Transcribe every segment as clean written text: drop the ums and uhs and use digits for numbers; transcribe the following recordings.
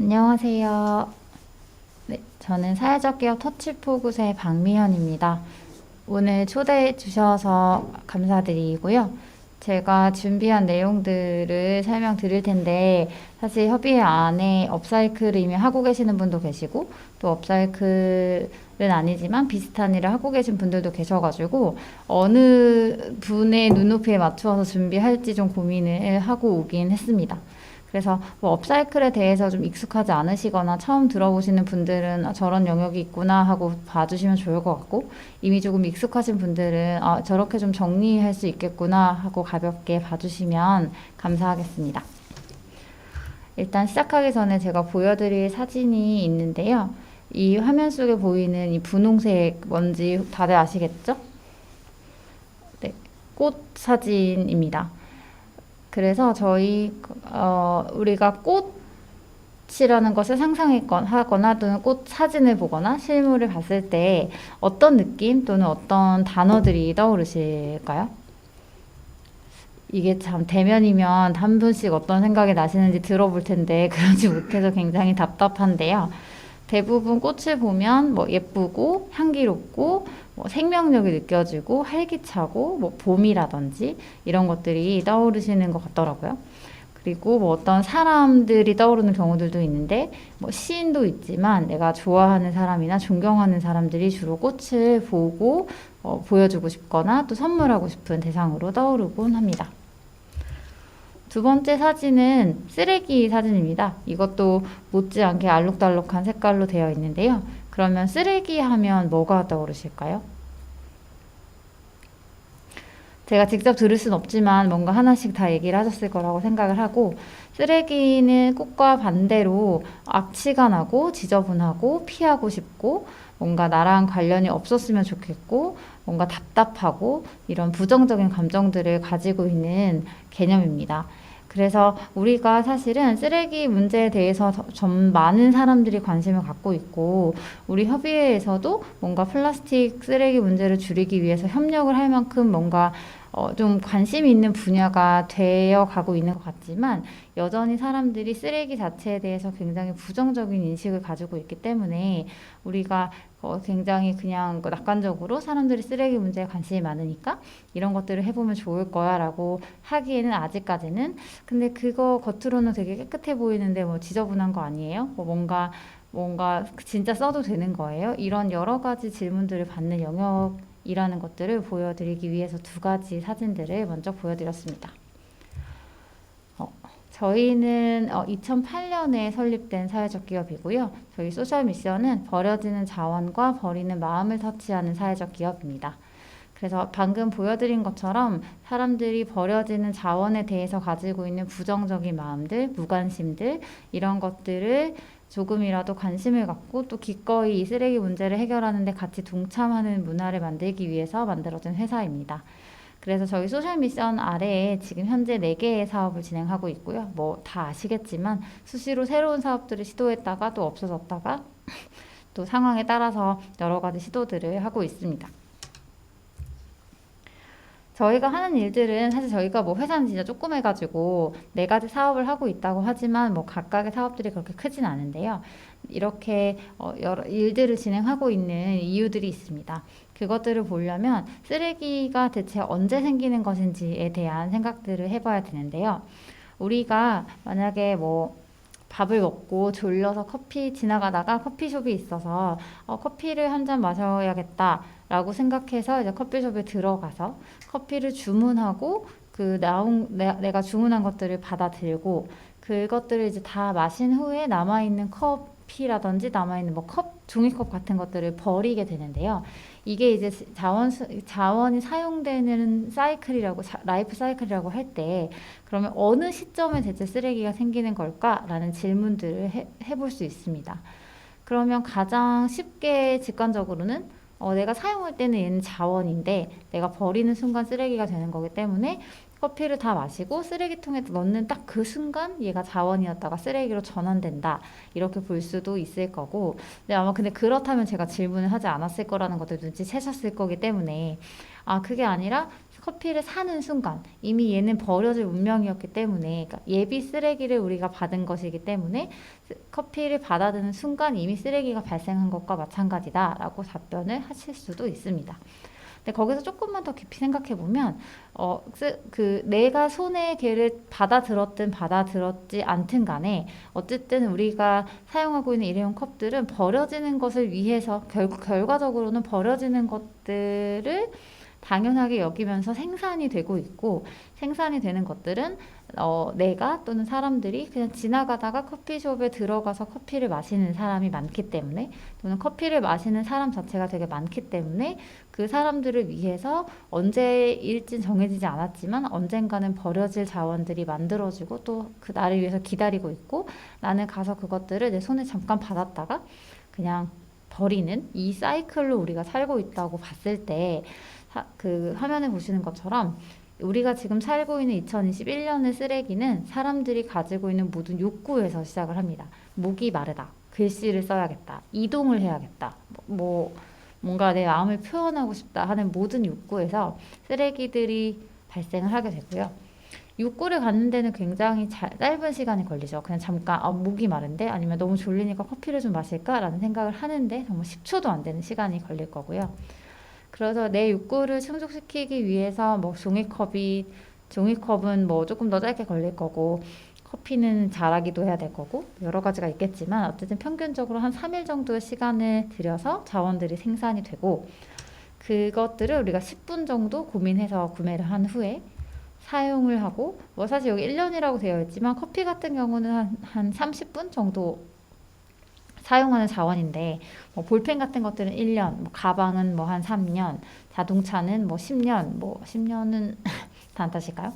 안녕하세요. 네, 저는 사회적 기업 터치포굿의 박미현입니다. 오늘 초대해 주셔서 감사드리고요. 제가 준비한 내용들을 설명드릴 텐데, 사실 협의회 안에 업사이클을 이미 하고 계시는 분도 계시고, 또 업사이클은 아니지만 비슷한 일을 하고 계신 분들도 계셔가지고, 어느 분의 눈높이에 맞추어서 준비할지 좀 고민을 하고 오긴 했습니다. 그래서 뭐 업사이클에 대해서 좀 익숙하지 않으시거나 처음 들어보시는 분들은 저런 영역이 있구나 하고 봐주시면 좋을 것 같고, 이미 조금 익숙하신 분들은 저렇게 좀 정리할 수 있겠구나 하고 가볍게 봐주시면 감사하겠습니다. 일단 시작하기 전에 제가 보여드릴 사진이 있는데요. 이 화면 속에 보이는 이 분홍색 뭔지 다들 아시겠죠? 네, 꽃 사진입니다. 그래서 우리가 꽃이라는 것을 상상하거나 또는 꽃 사진을 보거나 실물을 봤을 때 어떤 느낌 또는 어떤 단어들이 떠오르실까요? 이게 참 대면이면 한 분씩 어떤 생각이 나시는지 들어볼 텐데 그러지 못해서 굉장히 답답한데요. 대부분 꽃을 보면 뭐 예쁘고 향기롭고 뭐 생명력이 느껴지고 활기차고 뭐 봄이라든지 이런 것들이 떠오르시는 것 같더라고요. 그리고 뭐 어떤 사람들이 떠오르는 경우들도 있는데 뭐 시인도 있지만 내가 좋아하는 사람이나 존경하는 사람들이 주로 꽃을 보고 보여주고 싶거나 또 선물하고 싶은 대상으로 떠오르곤 합니다. 두 번째 사진은 쓰레기 사진입니다. 이것도 못지않게 알록달록한 색깔로 되어 있는데요. 그러면 쓰레기 하면 뭐가 떠오르실까요? 제가 직접 들을 순 없지만 뭔가 하나씩 다 얘기를 하셨을 거라고 생각을 하고, 쓰레기는 꽃과 반대로 악취가 나고 지저분하고 피하고 싶고 뭔가 나랑 관련이 없었으면 좋겠고 뭔가 답답하고 이런 부정적인 감정들을 가지고 있는 개념입니다. 그래서 우리가 사실은 쓰레기 문제에 대해서 좀 많은 사람들이 관심을 갖고 있고, 우리 협의회에서도 뭔가 플라스틱 쓰레기 문제를 줄이기 위해서 협력을 할 만큼 뭔가 좀 관심이 있는 분야가 되어 가고 있는 것 같지만, 여전히 사람들이 쓰레기 자체에 대해서 굉장히 부정적인 인식을 가지고 있기 때문에 우리가 굉장히 그냥 낙관적으로 사람들이 쓰레기 문제에 관심이 많으니까 이런 것들을 해보면 좋을 거야 라고 하기에는 아직까지는, 근데 그거 겉으로는 되게 깨끗해 보이는데 뭐 지저분한 거 아니에요? 뭐 뭔가 진짜 써도 되는 거예요? 이런 여러 가지 질문들을 받는 영역이라는 것들을 보여드리기 위해서 두 가지 사진들을 먼저 보여드렸습니다. 저희는 2008년에 설립된 사회적 기업이고요. 저희 소셜 미션은 버려지는 자원과 버리는 마음을 터치하는 사회적 기업입니다. 그래서 방금 보여드린 것처럼 사람들이 버려지는 자원에 대해서 가지고 있는 부정적인 마음들, 무관심들, 이런 것들을 조금이라도 관심을 갖고 또 기꺼이 이 쓰레기 문제를 해결하는 데 같이 동참하는 문화를 만들기 위해서 만들어진 회사입니다. 그래서 저희 소셜 미션 아래에 지금 현재 4개의 사업을 진행하고 있고요. 뭐 다 아시겠지만 수시로 새로운 사업들을 시도했다가 또 없어졌다가 또 상황에 따라서 여러 가지 시도들을 하고 있습니다. 저희가 하는 일들은 사실 저희가 뭐 회사는 진짜 조그매가지고 4가지 사업을 하고 있다고 하지만 뭐 각각의 사업들이 그렇게 크진 않은데요. 이렇게 여러 일들을 진행하고 있는 이유들이 있습니다. 그것들을 보려면 쓰레기가 대체 언제 생기는 것인지에 대한 생각들을 해봐야 되는데요. 우리가 만약에 뭐 밥을 먹고 졸려서 지나가다가 커피숍이 있어서 커피를 한 잔 마셔야겠다 라고 생각해서 이제 커피숍에 들어가서 커피를 주문하고 내가 주문한 것들을 받아 들고 그것들을 이제 다 마신 후에 남아있는 커피라든지 남아있는 뭐 종이컵 같은 것들을 버리게 되는데요. 이게 이제 자원이 사용되는 라이프 사이클이라고 할 때, 그러면 어느 시점에 대체 쓰레기가 생기는 걸까라는 질문들을 해볼 수 있습니다. 그러면 가장 쉽게 직관적으로는 내가 사용할 때는 얘는 자원인데 내가 버리는 순간 쓰레기가 되는 거기 때문에 커피를 다 마시고 쓰레기통에 넣는 딱 그 순간 얘가 자원이었다가 쓰레기로 전환된다, 이렇게 볼 수도 있을 거고, 근데 그렇다면 제가 질문을 하지 않았을 거라는 것들 눈치채셨을 거기 때문에 그게 아니라 커피를 사는 순간 이미 얘는 버려질 운명이었기 때문에, 그러니까 예비 쓰레기를 우리가 받은 것이기 때문에 커피를 받아드는 순간 이미 쓰레기가 발생한 것과 마찬가지다라고 답변을 하실 수도 있습니다. 근데 거기서 조금만 더 깊이 생각해 보면 내가 손에 걔를 받아들었든 받아들었지 않든 간에 어쨌든 우리가 사용하고 있는 일회용 컵들은 버려지는 것을 위해서 결과적으로는 버려지는 것들을 당연하게 여기면서 생산이 되고 있고, 생산이 되는 것들은 내가 또는 사람들이 그냥 지나가다가 커피숍에 들어가서 커피를 마시는 사람이 많기 때문에, 또는 커피를 마시는 사람 자체가 되게 많기 때문에 그 사람들을 위해서 언제일진 정해지지 않았지만 언젠가는 버려질 자원들이 만들어지고 또 그 나를 위해서 기다리고 있고, 나는 가서 그것들을 내 손에 잠깐 받았다가 그냥 버리는 이 사이클로 우리가 살고 있다고 봤을 때, 그 화면에 보시는 것처럼 우리가 지금 살고 있는 2021년의 쓰레기는 사람들이 가지고 있는 모든 욕구에서 시작을 합니다. 목이 마르다, 글씨를 써야겠다, 이동을 해야겠다, 뭔가 내 마음을 표현하고 싶다 하는 모든 욕구에서 쓰레기들이 발생을 하게 되고요. 욕구를 갖는 데는 굉장히 짧은 시간이 걸리죠. 그냥 잠깐 목이 마른데, 아니면 너무 졸리니까 커피를 좀 마실까라는 생각을 하는데 정말 10초도 안 되는 시간이 걸릴 거고요. 그래서 내 욕구를 충족시키기 위해서 종이컵은 조금 더 짧게 걸릴 거고, 커피는 자라기도 해야 될 거고, 여러 가지가 있겠지만 어쨌든 평균적으로 한 3일 정도의 시간을 들여서 자원들이 생산이 되고, 그것들을 우리가 10분 정도 고민해서 구매를 한 후에 사용을 하고, 사실 여기 1년이라고 되어 있지만 커피 같은 경우는 한 30분 정도 사용하는 자원인데, 볼펜 같은 것들은 1년, 가방은 한 3년, 자동차는 10년, 10년은 다 탓일까요?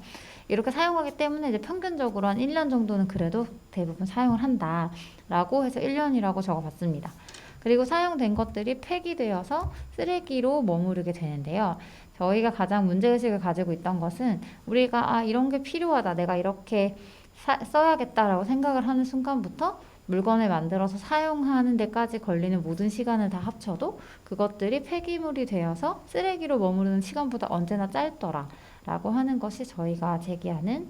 이렇게 사용하기 때문에 이제 평균적으로 한 1년 정도는 그래도 대부분 사용을 한다라고 해서 1년이라고 적어봤습니다. 그리고 사용된 것들이 폐기되어서 쓰레기로 머무르게 되는데요. 저희가 가장 문제의식을 가지고 있던 것은, 우리가 이런 게 필요하다, 내가 이렇게 써야겠다라고 생각을 하는 순간부터 물건을 만들어서 사용하는 데까지 걸리는 모든 시간을 다 합쳐도 그것들이 폐기물이 되어서 쓰레기로 머무르는 시간보다 언제나 짧더라 라고 하는 것이 저희가 제기하는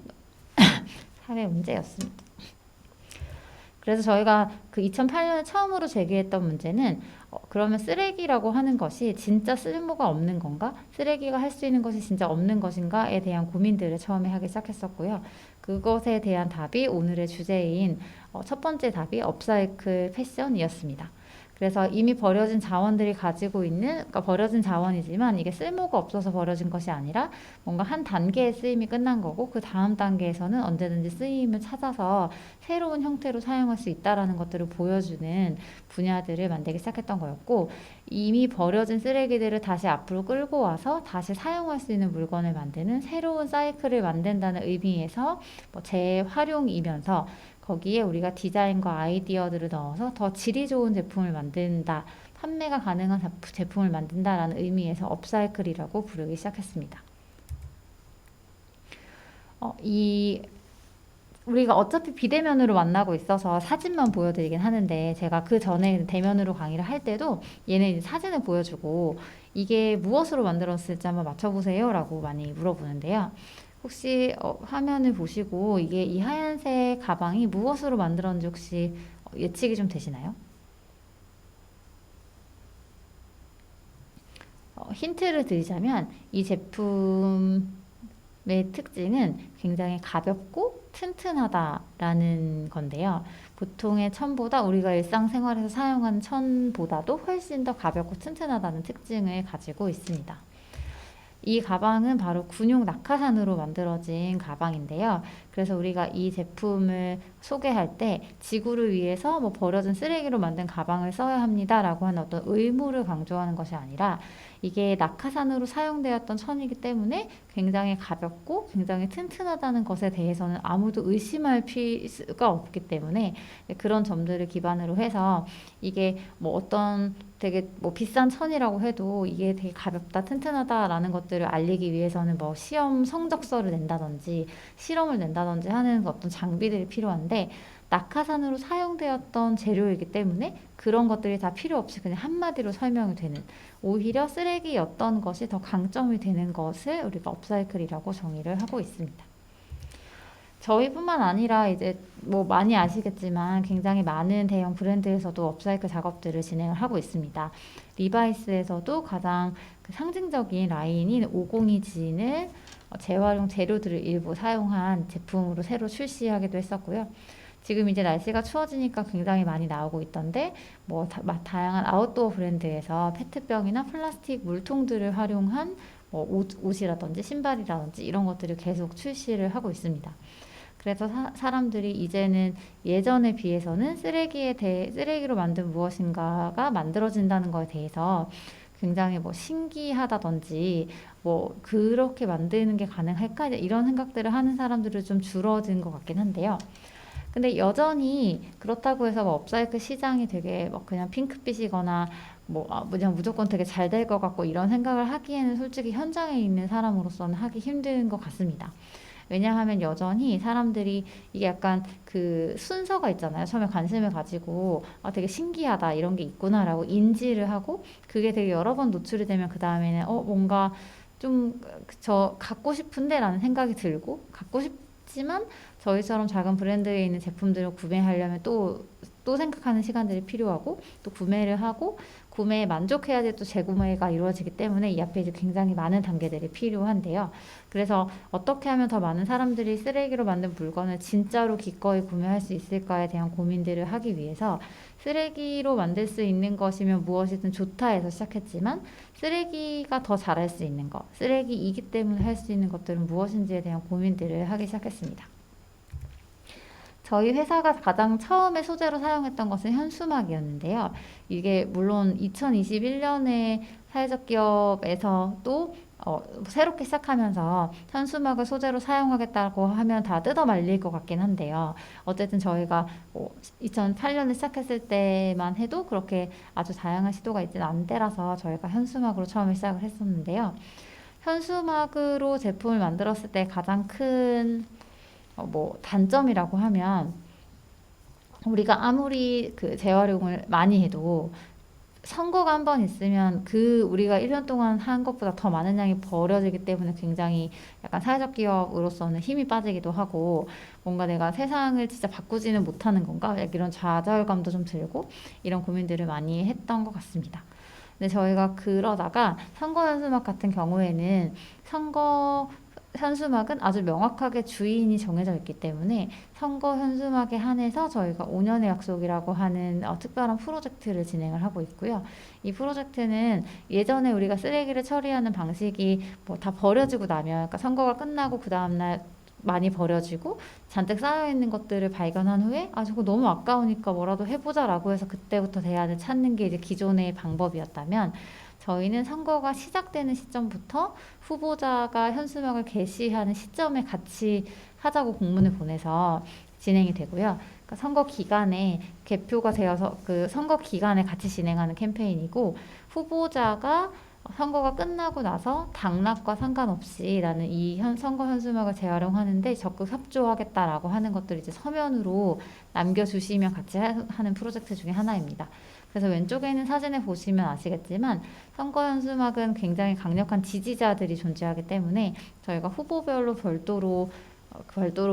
사회 문제였습니다. 그래서 저희가 그 2008년에 처음으로 제기했던 문제는 그러면 쓰레기라고 하는 것이 진짜 쓸모가 없는 건가? 쓰레기가 할 수 있는 것이 진짜 없는 것인가에 대한 고민들을 처음에 하기 시작했었고요. 그것에 대한 답이 오늘의 주제인 첫 번째 답이 업사이클 패션이었습니다. 그래서 이미 버려진 자원들이 가지고 있는, 그러니까 버려진 자원이지만 이게 쓸모가 없어서 버려진 것이 아니라 뭔가 한 단계의 쓰임이 끝난 거고, 그 다음 단계에서는 언제든지 쓰임을 찾아서 새로운 형태로 사용할 수 있다라는 것들을 보여주는 분야들을 만들기 시작했던 거였고, 이미 버려진 쓰레기들을 다시 앞으로 끌고 와서 다시 사용할 수 있는 물건을 만드는 새로운 사이클을 만든다는 의미에서 재활용이면서 거기에 우리가 디자인과 아이디어들을 넣어서 더 질이 좋은 제품을 만든다, 판매가 가능한 제품을 만든다라는 의미에서 업사이클이라고 부르기 시작했습니다. 우리가 어차피 비대면으로 만나고 있어서 사진만 보여드리긴 하는데, 제가 그 전에 대면으로 강의를 할 때도 얘네 사진을 보여주고 이게 무엇으로 만들었을지 한번 맞춰보세요 라고 많이 물어보는데요. 혹시 화면을 보시고 이 하얀색 가방이 무엇으로 만들었는지 혹시 예측이 좀 되시나요? 힌트를 드리자면 이 제품의 특징은 굉장히 가볍고 튼튼하다라는 건데요. 보통의 천보다, 우리가 일상생활에서 사용하는 천보다도 훨씬 더 가볍고 튼튼하다는 특징을 가지고 있습니다. 이 가방은 바로 군용 낙하산으로 만들어진 가방인데요. 그래서 우리가 이 제품을 소개할 때 지구를 위해서 버려진 쓰레기로 만든 가방을 써야 합니다라고 하는 어떤 의무를 강조하는 것이 아니라, 이게 낙하산으로 사용되었던 천이기 때문에 굉장히 가볍고 굉장히 튼튼하다는 것에 대해서는 아무도 의심할 필요가 없기 때문에 그런 점들을 기반으로 해서 이게 어떤 되게 뭐 비싼 천이라고 해도 이게 되게 가볍다, 튼튼하다라는 것들을 알리기 위해서는 뭐 시험 성적서를 낸다든지 실험을 낸다든지 하는 어떤 장비들이 필요한데 낙하산으로 사용되었던 재료이기 때문에 그런 것들이 다 필요 없이 그냥 한마디로 설명이 되는 오히려 쓰레기였던 것이 더 강점이 되는 것을 우리가 업사이클이라고 정의를 하고 있습니다. 저희뿐만 아니라 이제 뭐 많이 아시겠지만 굉장히 많은 대형 브랜드에서도 업사이클 작업들을 진행을 하고 있습니다. 리바이스에서도 가장 그 상징적인 라인인 502진을 재활용 재료들을 일부 사용한 제품으로 새로 출시하기도 했었고요. 지금 이제 날씨가 추워지니까 굉장히 많이 나오고 있던데 뭐 다양한 아웃도어 브랜드에서 페트병이나 플라스틱 물통들을 활용한 뭐 옷이라든지 신발이라든지 이런 것들을 계속 출시를 하고 있습니다. 그래서 사람들이 이제는 예전에 비해서는 쓰레기로 만든 무엇인가가 만들어진다는 것에 대해서 굉장히 뭐 신기하다든지 뭐 그렇게 만드는 게 가능할까 이런 생각들을 하는 사람들은 좀 줄어든 것 같긴 한데요. 근데 여전히 그렇다고 해서 뭐 업사이클 시장이 되게 뭐 그냥 핑크빛이거나 뭐 그냥 무조건 되게 잘 될 것 같고 이런 생각을 하기에는 솔직히 현장에 있는 사람으로서는 하기 힘든 것 같습니다. 왜냐하면 여전히 사람들이 이게 약간 그 순서가 있잖아요. 처음에 관심을 가지고 되게 신기하다 이런 게 있구나라고 인지를 하고 그게 되게 여러 번 노출이 되면 그 다음에는 뭔가 좀 저 갖고 싶은데 라는 생각이 들고 갖고 싶지만 저희처럼 작은 브랜드에 있는 제품들을 구매하려면 또 생각하는 시간들이 필요하고 또 구매를 하고 구매에 만족해야지 또 재구매가 이루어지기 때문에 이 앞에 이제 굉장히 많은 단계들이 필요한데요. 그래서 어떻게 하면 더 많은 사람들이 쓰레기로 만든 물건을 진짜로 기꺼이 구매할 수 있을까에 대한 고민들을 하기 위해서 쓰레기로 만들 수 있는 것이면 무엇이든 좋다 해서 시작했지만 쓰레기가 더 잘할 수 있는 것, 쓰레기이기 때문에 할 수 있는 것들은 무엇인지에 대한 고민들을 하기 시작했습니다. 저희 회사가 가장 처음에 소재로 사용했던 것은 현수막이었는데요. 이게 물론 2021년에 사회적 기업에서도 새롭게 시작하면서 현수막을 소재로 사용하겠다고 하면 다 뜯어 말릴 것 같긴 한데요. 어쨌든 저희가 2008년에 시작했을 때만 해도 그렇게 아주 다양한 시도가 있지는 않은 때라서 저희가 현수막으로 처음에 시작을 했었는데요. 현수막으로 제품을 만들었을 때 가장 큰 뭐 단점이라고 하면 우리가 아무리 그 재활용을 많이 해도 선거가 한 번 있으면 우리가 1년 동안 한 것보다 더 많은 양이 버려지기 때문에 굉장히 약간 사회적 기업으로서는 힘이 빠지기도 하고 뭔가 내가 세상을 진짜 바꾸지는 못하는 건가? 이런 좌절감도 좀 들고 이런 고민들을 많이 했던 것 같습니다. 근데 저희가 그러다가 선거 현수막 같은 경우에는 선거 현수막은 아주 명확하게 주인이 정해져 있기 때문에 선거 현수막에 한해서 저희가 5년의 약속이라고 하는 특별한 프로젝트를 진행을 하고 있고요. 이 프로젝트는 예전에 우리가 쓰레기를 처리하는 방식이 뭐 다 버려지고 나면 그러니까 선거가 끝나고 그 다음날 많이 버려지고 잔뜩 쌓여있는 것들을 발견한 후에 저거 너무 아까우니까 뭐라도 해보자라고 해서 그때부터 대안을 찾는 게 이제 기존의 방법이었다면 저희는 선거가 시작되는 시점부터 후보자가 현수막을 게시하는 시점에 같이 하자고 공문을 보내서 진행이 되고요. 그러니까 선거 기간에 개표가 되어서 그 선거 기간에 같이 진행하는 캠페인이고 후보자가 선거가 끝나고 나서 당락과 상관없이 나는 이 선거 현수막을 재활용하는데 적극 협조하겠다라고 하는 것들을 이제 서면으로 남겨주시면 같이 하는 프로젝트 중에 하나입니다. 그래서 왼쪽에 있는 사진을 보시면 아시겠지만 선거 현수막은 굉장히 강력한 지지자들이 존재하기 때문에 저희가 후보별로 별도로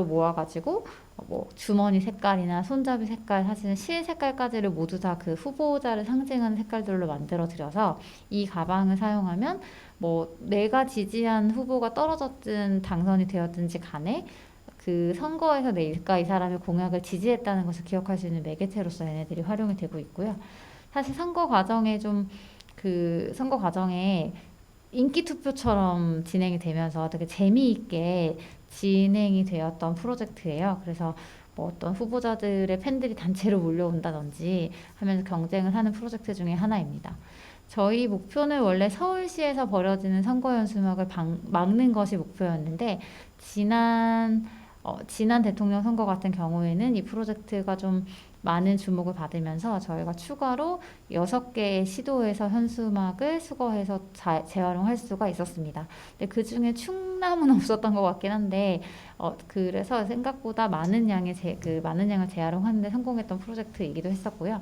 모아가지고 뭐 주머니 색깔이나 손잡이 색깔, 사실은 실 색깔까지를 모두 다 그 후보자를 상징하는 색깔들로 만들어 드려서 이 가방을 사용하면 뭐 내가 지지한 후보가 떨어졌든 당선이 되었든지 간에 그 선거에서 내가 이 사람의 공약을 지지했다는 것을 기억할 수 있는 매개체로서 얘네들이 활용이 되고 있고요. 사실 선거 과정에 인기 투표처럼 진행이 되면서 되게 재미있게 진행이 되었던 프로젝트예요. 그래서 뭐 어떤 후보자들의 팬들이 단체로 몰려온다든지 하면서 경쟁을 하는 프로젝트 중에 하나입니다. 저희 목표는 원래 서울시에서 벌어지는 선거 현수막을 막는 것이 목표였는데 지난 대통령 선거 같은 경우에는 이 프로젝트가 좀 많은 주목을 받으면서 저희가 추가로 6개의 시도에서 현수막을 수거해서 재활용할 수가 있었습니다. 근데 그 중에 충남은 없었던 것 같긴 한데 그래서 생각보다 많은 양의 많은 양을 재활용하는데 성공했던 프로젝트이기도 했었고요.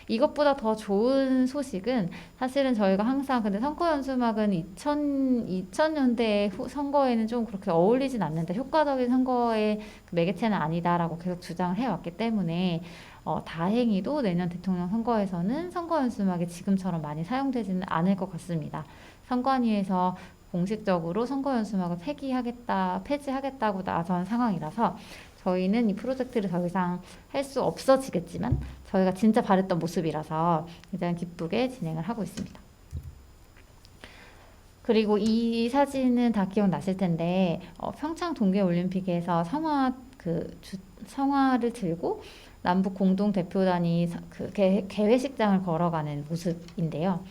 이것보다 더 좋은 소식은 사실은 저희가 항상 근데 선거연수막은 2000년대 선거에는 좀 그렇게 어울리진 않는데 효과적인 선거의 그 매개체는 아니다라고 계속 주장을 해왔기 때문에 다행히도 내년 대통령 선거에서는 선거연수막이 지금처럼 많이 사용되지는 않을 것 같습니다. 선관위에서 공식적으로 선거연수막을 폐지하겠다고 나선 상황이라서 저희는 이 프로젝트를 더 이상 할 수 없어지겠지만 저희가 진짜 바랬던 모습이라서 굉장히 기쁘게 진행을 하고 있습니다. 그리고 이 사진은 다 기억나실 텐데 평창 동계올림픽에서 성화를 들고 남북 공동 대표단이 개회식장을 걸어가는 모습인데요.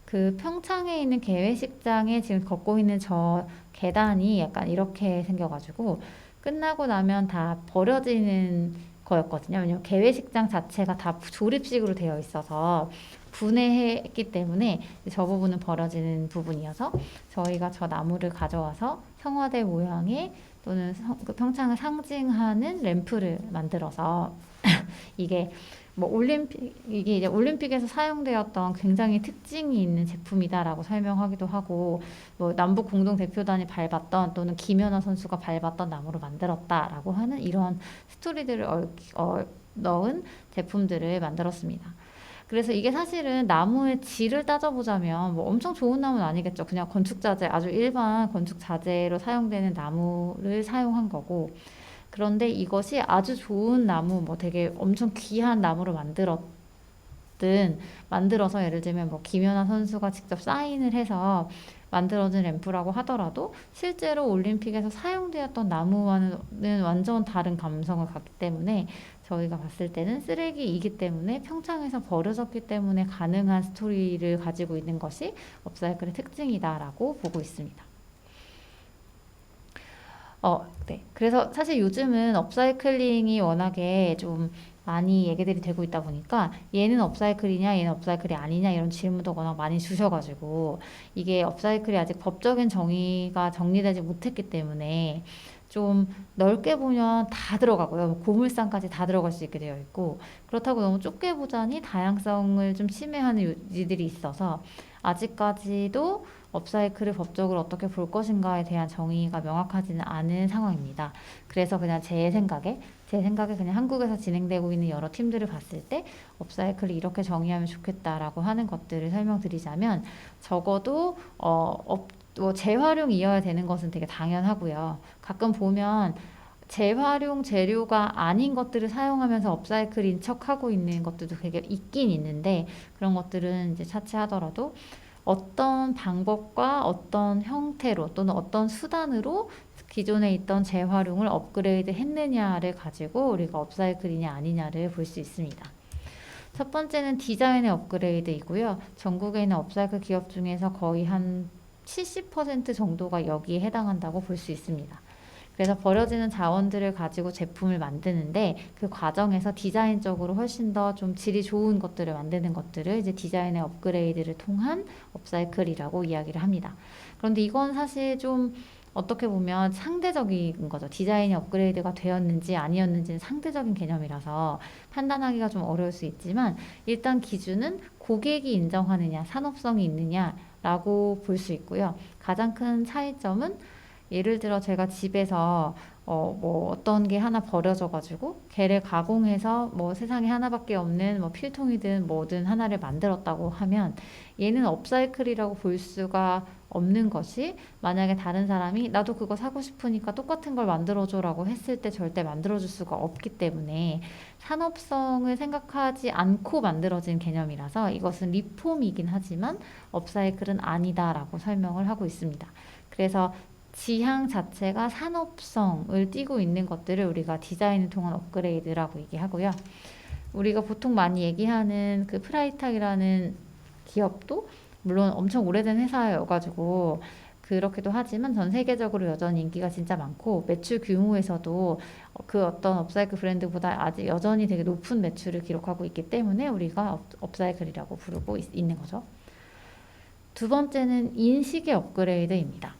그 평창에 있는 개회식장에 지금 걷고 있는 저 계단이 약간 이렇게 생겨가지고 끝나고 나면 다 버려지는 거였거든요. 왜냐면 개회식장 자체가 다 조립식으로 되어 있어서 분해했기 때문에 저 부분은 버려지는 부분이어서 저희가 저 나무를 가져와서 청와대 모양의 또는 그 평창을 상징하는 램프를 만들어서 이게 이게 이제 올림픽에서 사용되었던 굉장히 특징이 있는 제품이다라고 설명하기도 하고, 남북 공동 대표단이 밟았던 또는 김연아 선수가 밟았던 나무로 만들었다라고 하는 이런 스토리들을 넣은 제품들을 만들었습니다. 그래서 이게 사실은 나무의 질을 따져보자면 엄청 좋은 나무는 아니겠죠. 그냥 건축자재, 아주 일반 건축자재로 사용되는 나무를 사용한 거고, 그런데 이것이 아주 좋은 나무, 되게 엄청 귀한 나무로 만들어서 예를 들면 김연아 선수가 직접 사인을 해서 만들어진 램프라고 하더라도 실제로 올림픽에서 사용되었던 나무와는 완전 다른 감성을 갖기 때문에 저희가 봤을 때는 쓰레기이기 때문에 평창에서 버려졌기 때문에 가능한 스토리를 가지고 있는 것이 업사이클의 특징이다라고 보고 있습니다. 네. 그래서 사실 요즘은 업사이클링이 워낙에 좀 많이 얘기들이 되고 있다 보니까 얘는 업사이클이냐 얘는 업사이클이 아니냐 이런 질문도 워낙 많이 주셔가지고 이게 업사이클이 아직 법적인 정의가 정리되지 못했기 때문에 좀 넓게 보면 다 들어가고요. 고물상까지 다 들어갈 수 있게 되어 있고 그렇다고 너무 좁게 보자니 다양성을 좀 침해하는 요지들이 있어서 아직까지도 업사이클을 법적으로 어떻게 볼 것인가에 대한 정의가 명확하지는 않은 상황입니다. 그래서 그냥 제 생각에 그냥 한국에서 진행되고 있는 여러 팀들을 봤을 때 업사이클을 이렇게 정의하면 좋겠다라고 하는 것들을 설명드리자면 적어도 재활용이어야 되는 것은 되게 당연하고요. 가끔 보면 재활용 재료가 아닌 것들을 사용하면서 업사이클인 척하고 있는 것들도 되게 있긴 있는데 그런 것들은 이제 차치하더라도 어떤 방법과 어떤 형태로 또는 어떤 수단으로 기존에 있던 재활용을 업그레이드 했느냐를 가지고 우리가 업사이클이냐 아니냐를 볼 수 있습니다. 첫 번째는 디자인의 업그레이드이고요. 전국에 있는 업사이클 기업 중에서 거의 한 70% 정도가 여기에 해당한다고 볼 수 있습니다. 그래서 버려지는 자원들을 가지고 제품을 만드는데 그 과정에서 디자인적으로 훨씬 더 좀 질이 좋은 것들을 만드는 것들을 이제 디자인의 업그레이드를 통한 업사이클이라고 이야기를 합니다. 그런데 이건 사실 좀 어떻게 보면 상대적인 거죠. 디자인이 업그레이드가 되었는지 아니었는지는 상대적인 개념이라서 판단하기가 좀 어려울 수 있지만 일단 기준은 고객이 인정하느냐, 산업성이 있느냐라고 볼 수 있고요. 가장 큰 차이점은 예를 들어 제가 집에서 어떤 게 하나 버려져가지고 걔를 가공해서 세상에 하나밖에 없는 필통이든 뭐든 하나를 만들었다고 하면 얘는 업사이클이라고 볼 수가 없는 것이 만약에 다른 사람이 나도 그거 사고 싶으니까 똑같은 걸 만들어줘라고 했을 때 절대 만들어줄 수가 없기 때문에 산업성을 생각하지 않고 만들어진 개념이라서 이것은 리폼이긴 하지만 업사이클은 아니다라고 설명을 하고 있습니다. 그래서 지향 자체가 산업성을 띠고 있는 것들을 우리가 디자인을 통한 업그레이드라고 얘기하고요. 우리가 보통 많이 얘기하는 그 프라이탁이라는 기업도 물론 엄청 오래된 회사여가지고 그렇기도 하지만 전 세계적으로 여전히 인기가 진짜 많고 매출 규모에서도 그 어떤 업사이클 브랜드보다 아직 여전히 되게 높은 매출을 기록하고 있기 때문에 우리가 업사이클이라고 부르고 있는 거죠. 두 번째는 인식의 업그레이드입니다.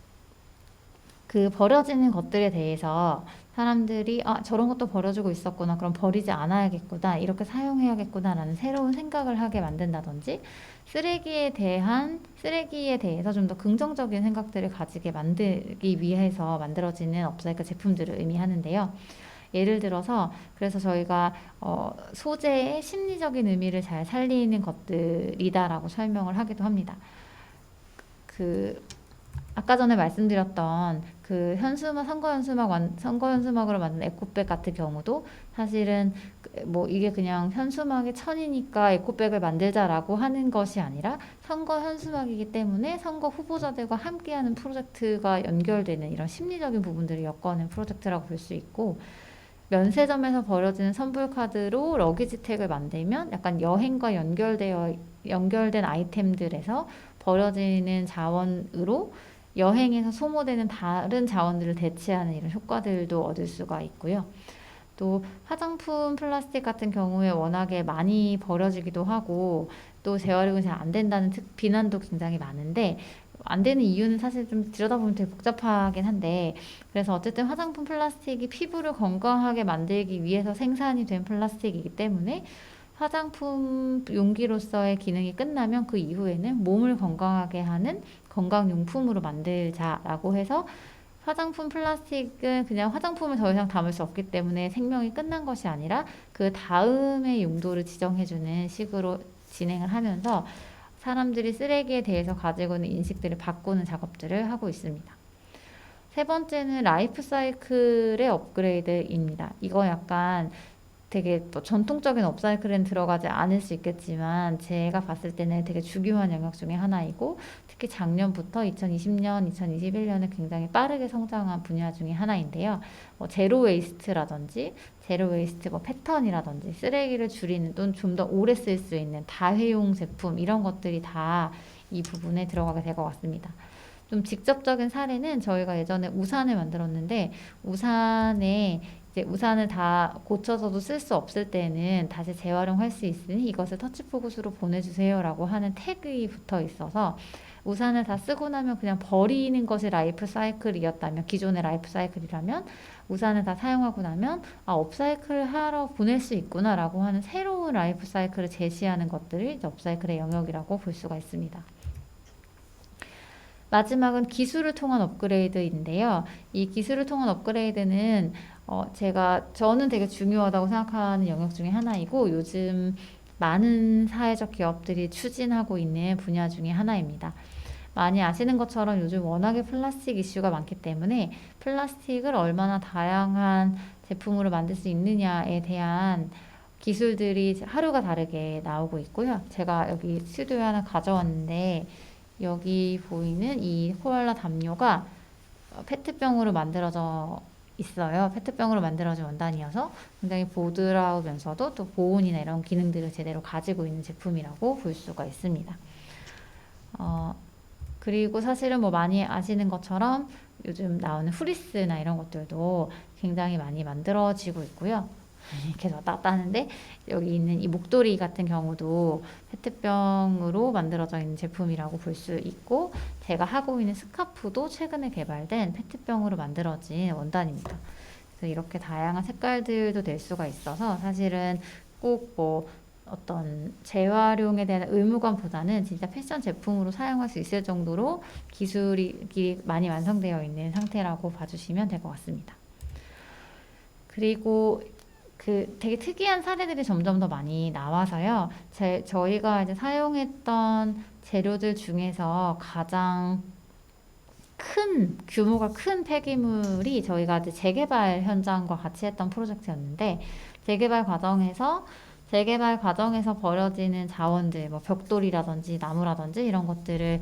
그 버려지는 것들에 대해서 사람들이 저런 것도 버려지고 있었구나, 그럼 버리지 않아야겠구나, 이렇게 사용해야겠구나 라는 새로운 생각을 하게 만든다든지, 쓰레기에 대해서 좀 더 긍정적인 생각들을 가지게 만들기 위해서 만들어지는 업사이클 제품들을 의미하는데요. 예를 들어서 그래서 저희가 소재의 심리적인 의미를 잘 살리는 것들이다라고 설명을 하기도 합니다. 아까 전에 말씀드렸던 그 선거 현수막으로 만든 에코백 같은 경우도 사실은 뭐 이게 그냥 현수막의 천이니까 에코백을 만들자라고 하는 것이 아니라 선거 현수막이기 때문에 선거 후보자들과 함께하는 프로젝트가 연결되는 이런 심리적인 부분들을 엮어낸 프로젝트라고 볼 수 있고, 면세점에서 버려지는 선불카드로 러기지택을 만들면 약간 여행과 연결된 아이템들에서 버려지는 자원으로 여행에서 소모되는 다른 자원들을 대체하는 이런 효과들도 얻을 수가 있고요. 또 화장품 플라스틱 같은 경우에 워낙에 많이 버려지기도 하고 또 재활용이 잘 안 된다는 비난도 굉장히 많은데, 안 되는 이유는 사실 좀 들여다보면 되게 복잡하긴 한데, 그래서 어쨌든 화장품 플라스틱이 피부를 건강하게 만들기 위해서 생산이 된 플라스틱이기 때문에 화장품 용기로서의 기능이 끝나면 그 이후에는 몸을 건강하게 하는 건강용품으로 만들자라고 해서, 화장품 플라스틱은 그냥 화장품을 더 이상 담을 수 없기 때문에 생명이 끝난 것이 아니라 그 다음의 용도를 지정해주는 식으로 진행을 하면서 사람들이 쓰레기에 대해서 가지고 있는 인식들을 바꾸는 작업들을 하고 있습니다. 세 번째는 라이프 사이클의 업그레이드입니다. 이거 약간 되게 뭐 전통적인 업사이클에는 들어가지 않을 수 있겠지만 제가 봤을 때는 되게 중요한 영역 중에 하나이고, 특히 작년부터 2020년, 2021년에 굉장히 빠르게 성장한 분야 중에 하나인데요. 제로 웨이스트라든지 제로 웨이스트 패턴이라든지 쓰레기를 줄이는 또는 좀 더 오래 쓸 수 있는 다회용 제품, 이런 것들이 다 이 부분에 들어가게 될 것 같습니다. 좀 직접적인 사례는 저희가 예전에 우산을 만들었는데, 우산을 다 고쳐서도 쓸 수 없을 때는 다시 재활용할 수 있으니 이것을 터치포굿으로 보내주세요 라고 하는 태그가 붙어 있어서, 우산을 다 쓰고 나면 그냥 버리는 것이 라이프 사이클이었다면, 기존의 라이프 사이클이라면 우산을 다 사용하고 나면 업사이클을 하러 보낼 수 있구나 라고 하는 새로운 라이프 사이클을 제시하는 것들이 업사이클의 영역이라고 볼 수가 있습니다. 마지막은 기술을 통한 업그레이드인데요. 이 기술을 통한 업그레이드는 저는 되게 중요하다고 생각하는 영역 중에 하나이고, 요즘 많은 사회적 기업들이 추진하고 있는 분야 중에 하나입니다. 많이 아시는 것처럼 요즘 워낙에 플라스틱 이슈가 많기 때문에 플라스틱을 얼마나 다양한 제품으로 만들 수 있느냐에 대한 기술들이 하루가 다르게 나오고 있고요. 제가 여기 스튜디오에 하나 가져왔는데, 여기 보이는 이 코알라 담요가 페트병으로 만들어져 있어요. 페트병으로 만들어진 원단이어서 굉장히 보드라우면서도 또 보온이나 이런 기능들을 제대로 가지고 있는 제품이라고 볼 수가 있습니다. 그리고 사실은 뭐 많이 아시는 것처럼 요즘 나오는 후리스나 이런 것들도 굉장히 많이 만들어지고 있고요. 계속 왔다 갔다 하는데, 여기 있는 이 목도리 같은 경우도 페트병으로 만들어져 있는 제품이라고 볼 수 있고, 제가 하고 있는 스카프도 최근에 개발된 페트병으로 만들어진 원단입니다. 그래서 이렇게 다양한 색깔들도 낼 수가 있어서 사실은 꼭 뭐 어떤 재활용에 대한 의무감보다는 진짜 패션 제품으로 사용할 수 있을 정도로 기술이 많이 완성되어 있는 상태라고 봐주시면 될 것 같습니다. 그리고 되게 특이한 사례들이 점점 더 많이 나와서요. 저희가 이제 사용했던 재료들 중에서 가장 규모가 큰 폐기물이 저희가 이제 재개발 현장과 같이 했던 프로젝트였는데, 재개발 과정에서 버려지는 자원들, 뭐 벽돌이라든지 나무라든지 이런 것들을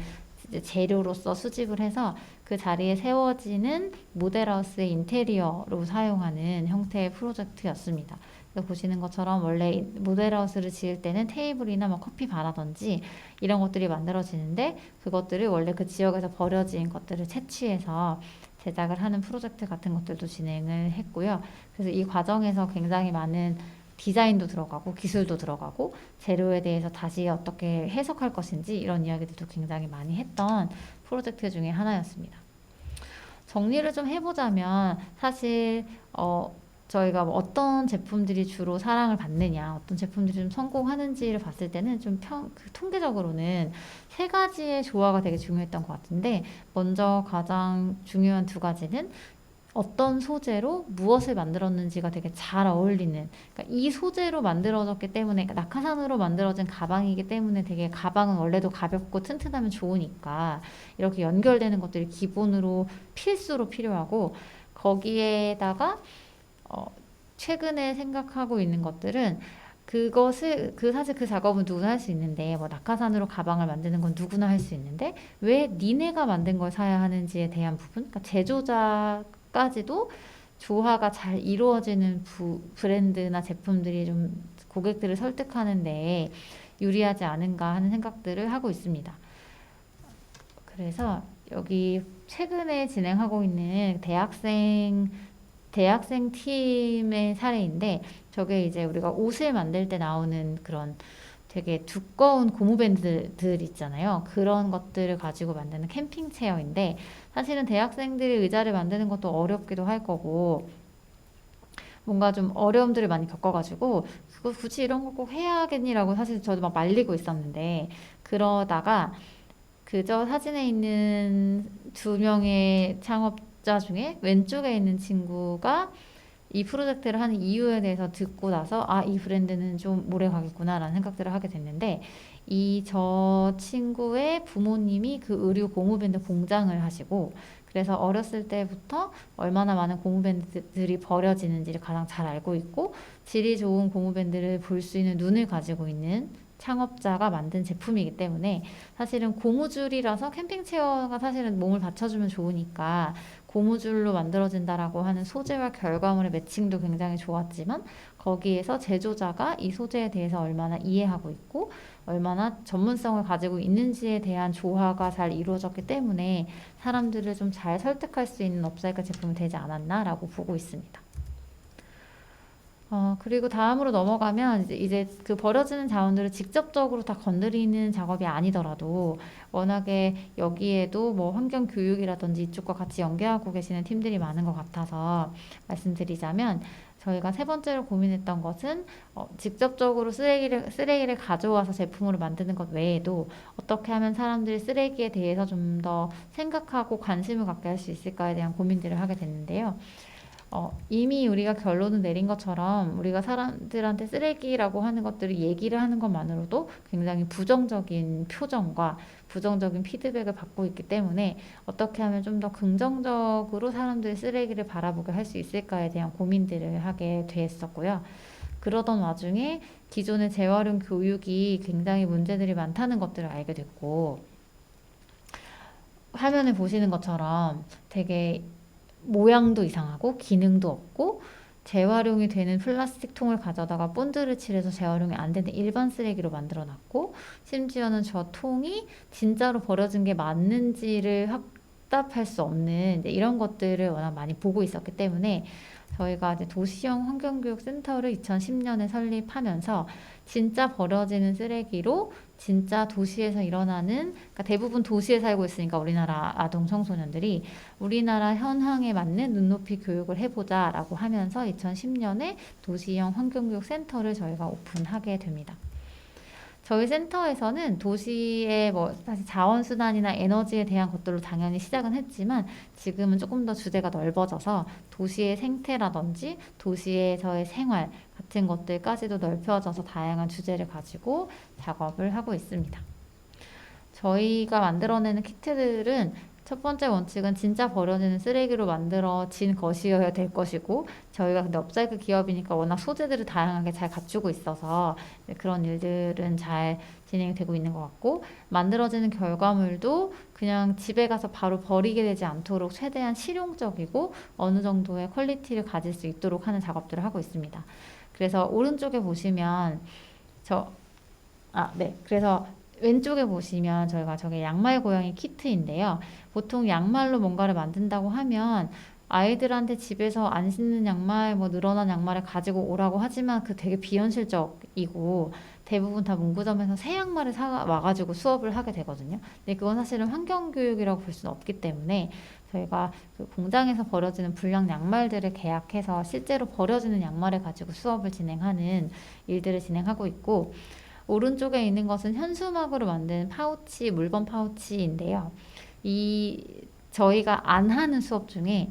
이제 재료로서 수집을 해서 그 자리에 세워지는 모델하우스의 인테리어로 사용하는 형태의 프로젝트였습니다. 그래서 보시는 것처럼 원래 모델하우스를 지을 때는 테이블이나 뭐 커피 바라든지 이런 것들이 만들어지는데 그것들을 원래 그 지역에서 버려진 것들을 채취해서 제작을 하는 프로젝트 같은 것들도 진행을 했고요. 그래서 이 과정에서 굉장히 많은 디자인도 들어가고 기술도 들어가고 재료에 대해서 다시 어떻게 해석할 것인지 이런 이야기들도 굉장히 많이 했던 프로젝트 중에 하나였습니다. 정리를 좀 해보자면 사실 저희가 뭐 어떤 제품들이 주로 사랑을 받느냐, 어떤 제품들이 좀 성공하는지를 봤을 때는 좀 통계적으로는 세 가지의 조화가 되게 중요했던 것 같은데 먼저 가장 중요한 두 가지는 어떤 소재로 무엇을 만들었는지가 되게 잘 어울리는 그러니까 이 소재로 만들어졌기 때문에 그러니까 낙하산으로 만들어진 가방이기 때문에 되게 가방은 원래도 가볍고 튼튼하면 좋으니까 이렇게 연결되는 것들이 기본으로 필수로 필요하고 거기에다가 최근에 생각하고 있는 것들은 그것을 사실 그 작업은 누구나 할 수 있는데 뭐 낙하산으로 가방을 만드는 건 누구나 할 수 있는데 왜 니네가 만든 걸 사야 하는지에 대한 부분 그러니까 제조자까지도 조화가 잘 이루어지는 브랜드나 제품들이 좀 고객들을 설득하는 데 유리하지 않은가 하는 생각들을 하고 있습니다. 그래서 여기 최근에 진행하고 있는 대학생 팀의 사례인데 저게 이제 우리가 옷을 만들 때 나오는 그런 되게 두꺼운 고무밴드들 있잖아요. 그런 것들을 가지고 만드는 캠핑 체어인데 사실은 대학생들이 의자를 만드는 것도 어렵기도 할 거고 뭔가 좀 어려움들을 많이 겪어가지고 그거 굳이 이런 거 꼭 해야겠니라고 사실 저도 막 말리고 있었는데 그러다가 그저 사진에 있는 두 명의 창업자 중에 왼쪽에 있는 친구가 이 프로젝트를 하는 이유에 대해서 듣고 나서 아, 이 브랜드는 좀 오래 가겠구나라는 생각들을 하게 됐는데 이 저 친구의 부모님이 그 의류 고무밴드 공장을 하시고 그래서 어렸을 때부터 얼마나 많은 고무밴드들이 버려지는지를 가장 잘 알고 있고 질이 좋은 고무밴드를 볼 수 있는 눈을 가지고 있는 창업자가 만든 제품이기 때문에 사실은 고무줄이라서 캠핑 체어가 사실은 몸을 받쳐주면 좋으니까 고무줄로 만들어진다라고 하는 소재와 결과물의 매칭도 굉장히 좋았지만 거기에서 제조자가 이 소재에 대해서 얼마나 이해하고 있고 얼마나 전문성을 가지고 있는지에 대한 조화가 잘 이루어졌기 때문에 사람들을 좀 잘 설득할 수 있는 업사이클 제품이 되지 않았나라고 보고 있습니다. 그리고 다음으로 넘어가면 이제 그 버려지는 자원들을 직접적으로 다 건드리는 작업이 아니더라도 워낙에 여기에도 뭐 환경 교육이라든지 이쪽과 같이 연계하고 계시는 팀들이 많은 것 같아서 말씀드리자면 저희가 세 번째로 고민했던 것은 직접적으로 쓰레기를 가져와서 제품으로 만드는 것 외에도 어떻게 하면 사람들이 쓰레기에 대해서 좀 더 생각하고 관심을 갖게 할 수 있을까에 대한 고민들을 하게 됐는데요. 이미 우리가 결론을 내린 것처럼 우리가 사람들한테 쓰레기라고 하는 것들을 얘기를 하는 것만으로도 굉장히 부정적인 표정과 부정적인 피드백을 받고 있기 때문에 어떻게 하면 좀 더 긍정적으로 사람들이 쓰레기를 바라보게 할 수 있을까에 대한 고민들을 하게 됐었고요. 그러던 와중에 기존의 재활용 교육이 굉장히 문제들이 많다는 것들을 알게 됐고 화면에 보시는 것처럼 되게 모양도 이상하고 기능도 없고 재활용이 되는 플라스틱 통을 가져다가 본드를 칠해서 재활용이 안 되는 일반 쓰레기로 만들어 놨고 심지어는 저 통이 진짜로 버려진 게 맞는지를 확답할 수 없는 이제 이런 것들을 워낙 많이 보고 있었기 때문에 저희가 이제 도시형 환경교육센터를 2010년에 설립하면서 진짜 버려지는 쓰레기로 진짜 도시에서 일어나는 그러니까 대부분 도시에 살고 있으니까 우리나라 아동 청소년들이 우리나라 현황에 맞는 눈높이 교육을 해보자라고 하면서 2010년에 도시형 환경교육센터를 저희가 오픈하게 됩니다. 저희 센터에서는 도시의 뭐 사실 자원순환이나 에너지에 대한 것들로 당연히 시작은 했지만 지금은 조금 더 주제가 넓어져서 도시의 생태라든지 도시에서의 생활 같은 것들까지도 넓혀져서 다양한 주제를 가지고 작업을 하고 있습니다. 저희가 만들어내는 키트들은 첫 번째 원칙은 진짜 버려지는 쓰레기로 만들어진 것이어야 될 것이고 저희가 근데 업사이클 기업이니까 워낙 소재들을 다양하게 잘 갖추고 있어서 그런 일들은 잘 진행이 되고 있는 것 같고 만들어지는 결과물도 그냥 집에 가서 바로 버리게 되지 않도록 최대한 실용적이고 어느 정도의 퀄리티를 가질 수 있도록 하는 작업들을 하고 있습니다. 그래서 오른쪽에 보시면 네. 그래서 왼쪽에 보시면 저희가 저게 양말 고양이 키트인데요. 보통 양말로 뭔가를 만든다고 하면 아이들한테 집에서 안 신는 양말, 뭐 늘어난 양말을 가지고 오라고 하지만 그 되게 비현실적이고 대부분 다 문구점에서 새 양말을 사 와가지고 수업을 하게 되거든요. 근데 그건 사실은 환경교육이라고 볼 수는 없기 때문에 저희가 그 공장에서 버려지는 불량 양말들을 계약해서 실제로 버려지는 양말을 가지고 수업을 진행하는 일들을 진행하고 있고, 오른쪽에 있는 것은 현수막으로 만든 파우치, 물범 파우치인데요. 저희가 안 하는 수업 중에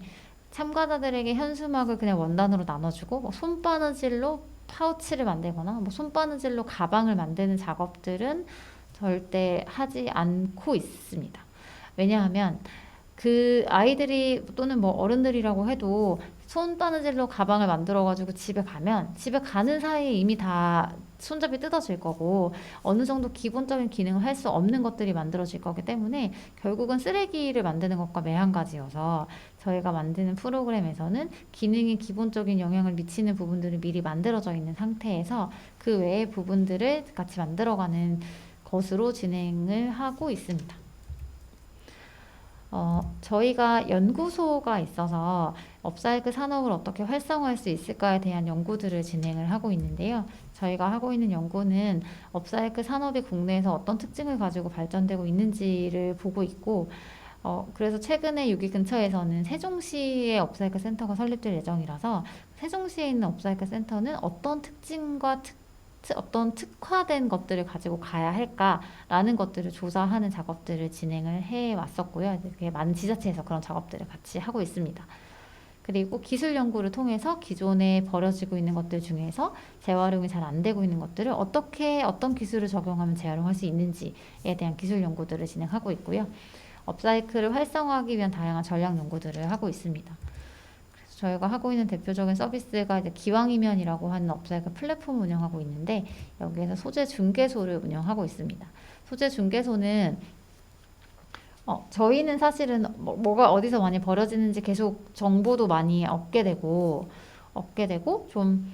참가자들에게 현수막을 그냥 원단으로 나눠주고 뭐 손바느질로 파우치를 만들거나 뭐 손바느질로 가방을 만드는 작업들은 절대 하지 않고 있습니다. 왜냐하면 그 아이들이 또는 뭐 어른들이라고 해도 손바느질로 가방을 만들어가지고 집에 가면 집에 가는 사이에 이미 다 손잡이 뜯어질 거고 어느 정도 기본적인 기능을 할 수 없는 것들이 만들어질 거기 때문에 결국은 쓰레기를 만드는 것과 매한가지여서 저희가 만드는 프로그램에서는 기능에 기본적인 영향을 미치는 부분들이 미리 만들어져 있는 상태에서 그 외의 부분들을 같이 만들어가는 것으로 진행을 하고 있습니다. 저희가 연구소가 있어서 업사이클 산업을 어떻게 활성화할 수 있을까에 대한 연구들을 진행을 하고 있는데요. 저희가 하고 있는 연구는 업사이클 산업이 국내에서 어떤 특징을 가지고 발전되고 있는지를 보고 있고, 그래서 최근에 여기 근처에서는 세종시에 업사이클 센터가 설립될 예정이라서 세종시에 있는 업사이클 센터는 어떤 특징과 어떤 특화된 것들을 가지고 가야 할까라는 것들을 조사하는 작업들을 진행을 해 왔었고요. 그게 많은 지자체에서 그런 작업들을 같이 하고 있습니다. 그리고 기술 연구를 통해서 기존에 버려지고 있는 것들 중에서 재활용이 잘 안 되고 있는 것들을 어떤 기술을 적용하면 재활용할 수 있는지에 대한 기술 연구들을 진행하고 있고요. 업사이클을 활성화하기 위한 다양한 전략 연구들을 하고 있습니다. 그래서 저희가 하고 있는 대표적인 서비스가 이제 기왕이면이라고 하는 업사이클 플랫폼을 운영하고 있는데, 여기에서 소재 중개소를 운영하고 있습니다. 소재 중개소는 저희는 사실은 뭐가 어디서 많이 버려지는지 계속 정보도 많이 얻게 되고 좀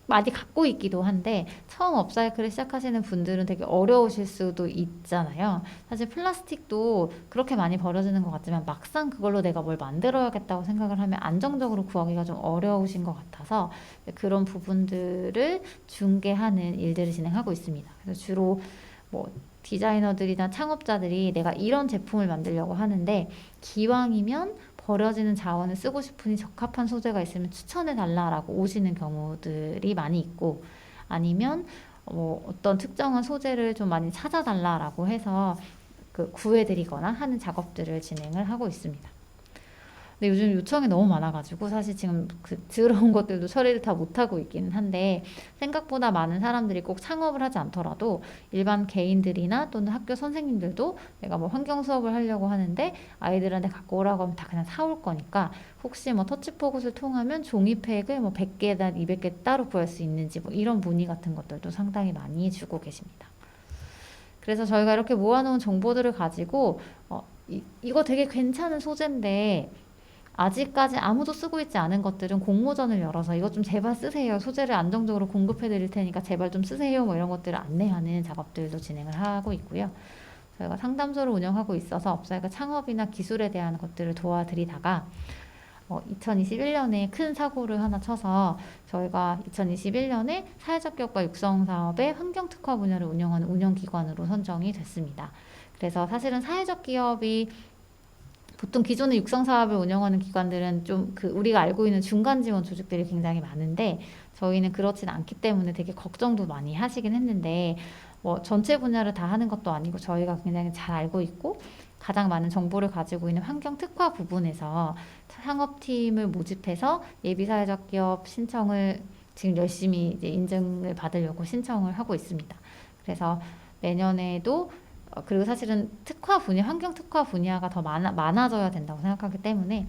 많이 갖고 있기도 한데, 처음 업사이클을 시작하시는 분들은 되게 어려우실 수도 있잖아요. 사실 플라스틱도 그렇게 많이 버려지는 것 같지만 막상 그걸로 내가 뭘 만들어야겠다고 생각을 하면 안정적으로 구하기가 좀 어려우신 것 같아서 그런 부분들을 중개하는 일들을 진행하고 있습니다. 그래서 주로 뭐 디자이너들이나 창업자들이 내가 이런 제품을 만들려고 하는데 기왕이면 버려지는 자원을 쓰고 싶으니 적합한 소재가 있으면 추천해 달라라고 오시는 경우들이 많이 있고, 아니면 어떤 특정한 소재를 좀 많이 찾아달라라고 해서 구해드리거나 하는 작업들을 진행을 하고 있습니다. 근데 요즘 요청이 너무 많아가지고 사실 지금 들어온 것들도 처리를 다 못하고 있기는 한데, 생각보다 많은 사람들이 꼭 창업을 하지 않더라도 일반 개인들이나 또는 학교 선생님들도 내가 뭐 환경 수업을 하려고 하는데 아이들한테 갖고 오라고 하면 다 그냥 사올 거니까 혹시 뭐 터치포굿을 통하면 종이팩을 뭐 100개나 200개 따로 구할 수 있는지 뭐 이런 문의 같은 것들도 상당히 많이 주고 계십니다. 그래서 저희가 이렇게 모아놓은 정보들을 가지고 이거 되게 괜찮은 소재인데 아직까지 아무도 쓰고 있지 않은 것들은 공모전을 열어서 이것 좀 제발 쓰세요. 소재를 안정적으로 공급해 드릴 테니까 제발 좀 쓰세요. 뭐 이런 것들을 안내하는 작업들도 진행을 하고 있고요. 저희가 상담소를 운영하고 있어서 업사이클 창업이나 기술에 대한 것들을 도와드리다가 2021년에 큰 사고를 하나 쳐서 저희가 2021년에 사회적 기업과 육성 사업의 환경 특화 분야를 운영하는 운영기관으로 선정이 됐습니다. 그래서 사실은 사회적 기업이 보통 기존의 육성 사업을 운영하는 기관들은 좀 우리가 알고 있는 중간 지원 조직들이 굉장히 많은데, 저희는 그렇진 않기 때문에 되게 걱정도 많이 하시긴 했는데, 전체 분야를 다 하는 것도 아니고 저희가 굉장히 잘 알고 있고 가장 많은 정보를 가지고 있는 환경 특화 부분에서 창업팀을 모집해서 예비사회적 기업 신청을 지금 열심히 이제 인증을 받으려고 신청을 하고 있습니다. 그래서 내년에도 그리고 사실은 환경 특화 분야가 더 많아져야 된다고 생각하기 때문에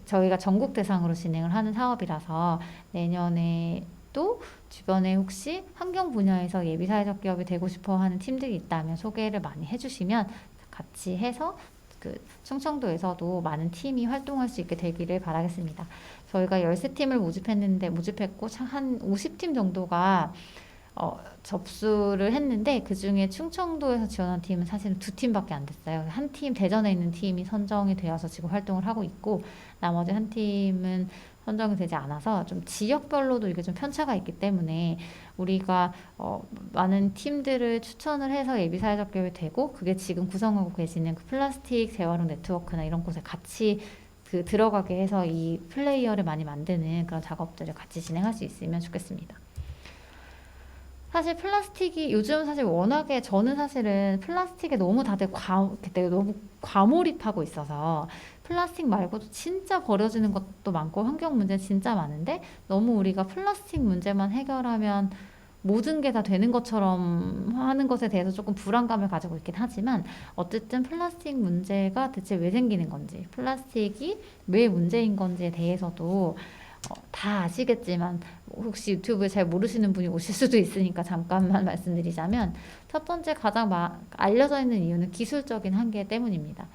저희가 전국 대상으로 진행을 하는 사업이라서 내년에도 주변에 혹시 환경 분야에서 예비사회적 기업이 되고 싶어 하는 팀들이 있다면 소개를 많이 해주시면 같이 해서 그 충청도에서도 많은 팀이 활동할 수 있게 되기를 바라겠습니다. 저희가 13팀을 모집했고 한 50팀 정도가 접수를 했는데 그중에 충청도에서 지원한 팀은 사실은 2팀밖에 안 됐어요. 한 팀, 대전에 있는 팀이 선정이 되어서 지금 활동을 하고 있고 나머지 한 팀은 선정이 되지 않아서 좀 지역별로도 이게 좀 편차가 있기 때문에 우리가 많은 팀들을 추천을 해서 예비사회적 기업이 되고 그게 지금 구성하고 계시는 그 플라스틱 재활용 네트워크나 이런 곳에 같이 그 들어가게 해서 이 플레이어를 많이 만드는 그런 작업들을 같이 진행할 수 있으면 좋겠습니다. 사실 플라스틱이 요즘 사실 워낙에 저는 사실은 플라스틱에 너무 다들 그때 너무 과몰입하고 있어서 플라스틱 말고도 진짜 버려지는 것도 많고 환경 문제 진짜 많은데 너무 우리가 플라스틱 문제만 해결하면 모든 게 다 되는 것처럼 하는 것에 대해서 조금 불안감을 가지고 있긴 하지만 어쨌든 플라스틱 문제가 대체 왜 생기는 건지 플라스틱이 왜 문제인 건지에 대해서도 다 아시겠지만 혹시 유튜브에 잘 모르시는 분이 오실 수도 있으니까 잠깐만 말씀드리자면 첫 번째 가장 알려져 있는 이유는 기술적인 한계 때문입니다.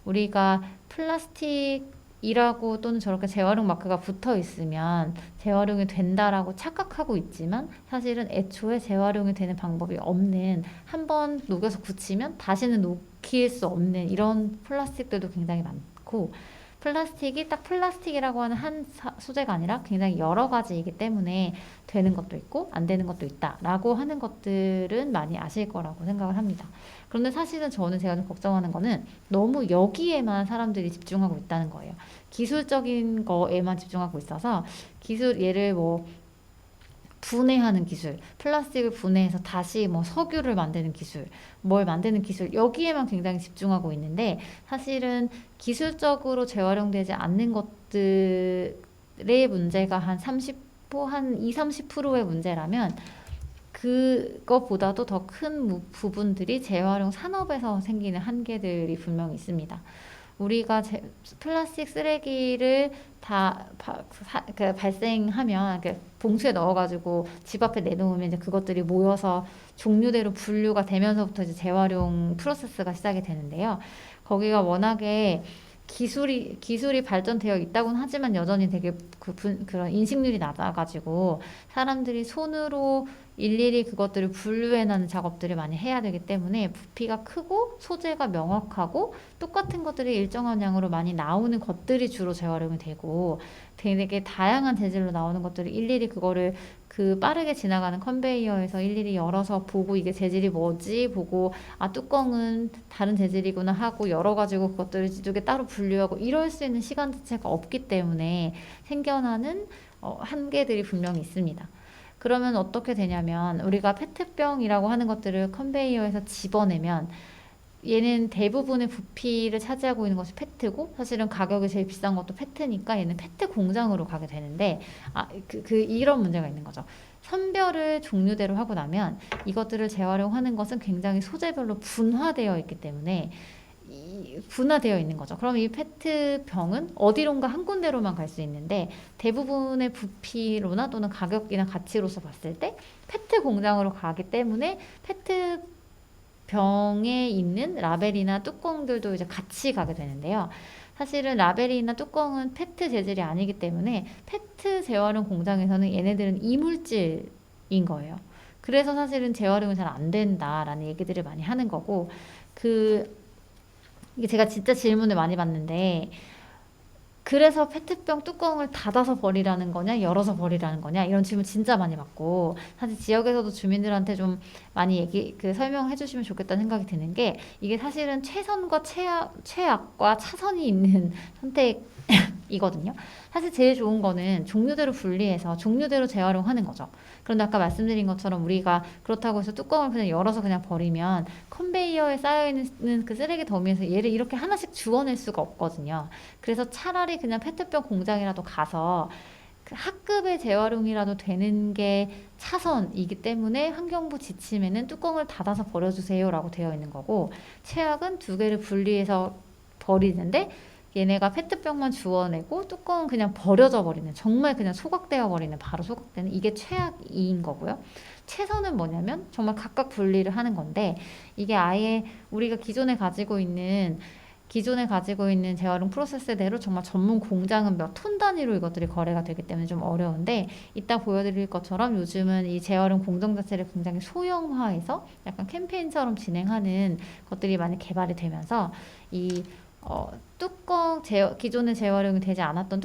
우리가 플라스틱이라고 또는 저렇게 재활용 마크가 붙어 있으면 재활용이 된다라고 착각하고 있지만 사실은 애초에 재활용이 되는 방법이 없는 한번 녹여서 굳히면 다시는 녹일 수 없는 이런 플라스틱들도 굉장히 많고 플라스틱이 딱 플라스틱이라고 하는 한 소재가 아니라 굉장히 여러 가지이기 때문에 되는 것도 있고 안 되는 것도 있다라고 하는 것들은 많이 아실 거라고 생각을 합니다. 그런데 사실은 제가 좀 걱정하는 거는 너무 여기에만 사람들이 집중하고 있다는 거예요. 기술적인 거에만 집중하고 있어서 얘를 분해하는 기술, 플라스틱을 분해해서 다시 석유를 만드는 기술, 뭘 만드는 기술, 여기에만 굉장히 집중하고 있는데 사실은 기술적으로 재활용되지 않는 것들의 문제가 한 20, 30%의 문제라면 그것보다도 더 큰 부분들이 재활용 산업에서 생기는 한계들이 분명히 있습니다. 우리가 플라스틱 쓰레기를 다 발생하면 봉투에 넣어가지고 집 앞에 내놓으면 이제 그것들이 모여서 종류대로 분류가 되면서부터 이제 재활용 프로세스가 시작이 되는데요. 거기가 워낙에 기술이 발전되어 있다고는 하지만 여전히 되게 그런 인식률이 낮아가지고 사람들이 손으로 일일이 그것들을 분류해내는 작업들을 많이 해야 되기 때문에 부피가 크고 소재가 명확하고 똑같은 것들이 일정한 양으로 많이 나오는 것들이 주로 재활용이 되고 되게 다양한 재질로 나오는 것들을 일일이 그거를 빠르게 지나가는 컨베이어에서 일일이 열어서 보고 이게 재질이 뭐지 보고 뚜껑은 다른 재질이구나 하고 열어가지고 그것들을 두 개 따로 분류하고 이럴 수 있는 시간 자체가 없기 때문에 생겨나는 한계들이 분명히 있습니다. 그러면 어떻게 되냐면 우리가 페트병이라고 하는 것들을 컨베이어에서 집어내면 얘는 대부분의 부피를 차지하고 있는 것이 페트고 사실은 가격이 제일 비싼 것도 페트니까 얘는 페트 공장으로 가게 되는데 이런 문제가 있는 거죠. 선별을 종류대로 하고 나면 이것들을 재활용하는 것은 굉장히 소재별로 분화되어 있기 때문에 분화되어 있는 거죠. 그럼 이 페트병은 어디론가 한 군데로만 갈 수 있는데 대부분의 부피로나 또는 가격이나 가치로서 봤을 때 페트 공장으로 가기 때문에 페트병에 있는 라벨이나 뚜껑들도 이제 같이 가게 되는데요. 사실은 라벨이나 뚜껑은 페트 재질이 아니기 때문에 페트 재활용 공장에서는 얘네들은 이물질인 거예요. 그래서 사실은 재활용이 잘 안 된다라는 얘기들을 많이 하는 거고 이게 제가 진짜 질문을 많이 받는데 그래서 페트병 뚜껑을 닫아서 버리라는 거냐 열어서 버리라는 거냐 이런 질문 진짜 많이 받고 사실 지역에서도 주민들한테 좀 많이 설명해 주시면 좋겠다는 생각이 드는 게 이게 사실은 최선과 최악과 차선이 있는 선택이거든요. 사실 제일 좋은 거는 종류대로 분리해서 종류대로 재활용하는 거죠. 그런데 아까 말씀드린 것처럼 우리가 그렇다고 해서 뚜껑을 그냥 열어서 그냥 버리면 컨베이어에 쌓여있는 그 쓰레기 더미에서 얘를 이렇게 하나씩 주워낼 수가 없거든요. 그래서 차라리 그냥 페트병 공장이라도 가서 학급의 재활용이라도 되는 게 차선이기 때문에 환경부 지침에는 뚜껑을 닫아서 버려주세요라고 되어 있는 거고 최악은 두 개를 분리해서 버리는데 얘네가 페트병만 주워내고 뚜껑은 그냥 버려져 버리는 정말 그냥 소각되어 버리는 바로 소각되는 이게 최악인 거고요. 최선은 뭐냐면 정말 각각 분리를 하는 건데 이게 아예 우리가 기존에 가지고 있는 기존에 가지고 있는 재활용 프로세스대로 정말 전문 공장은 몇 톤 단위로 이것들이 거래가 되기 때문에 좀 어려운데, 이따 보여드릴 것처럼 요즘은 이 재활용 공정 자체를 굉장히 소형화해서 약간 캠페인처럼 진행하는 것들이 많이 개발이 되면서 이 기존에 재활용이 되지 않았던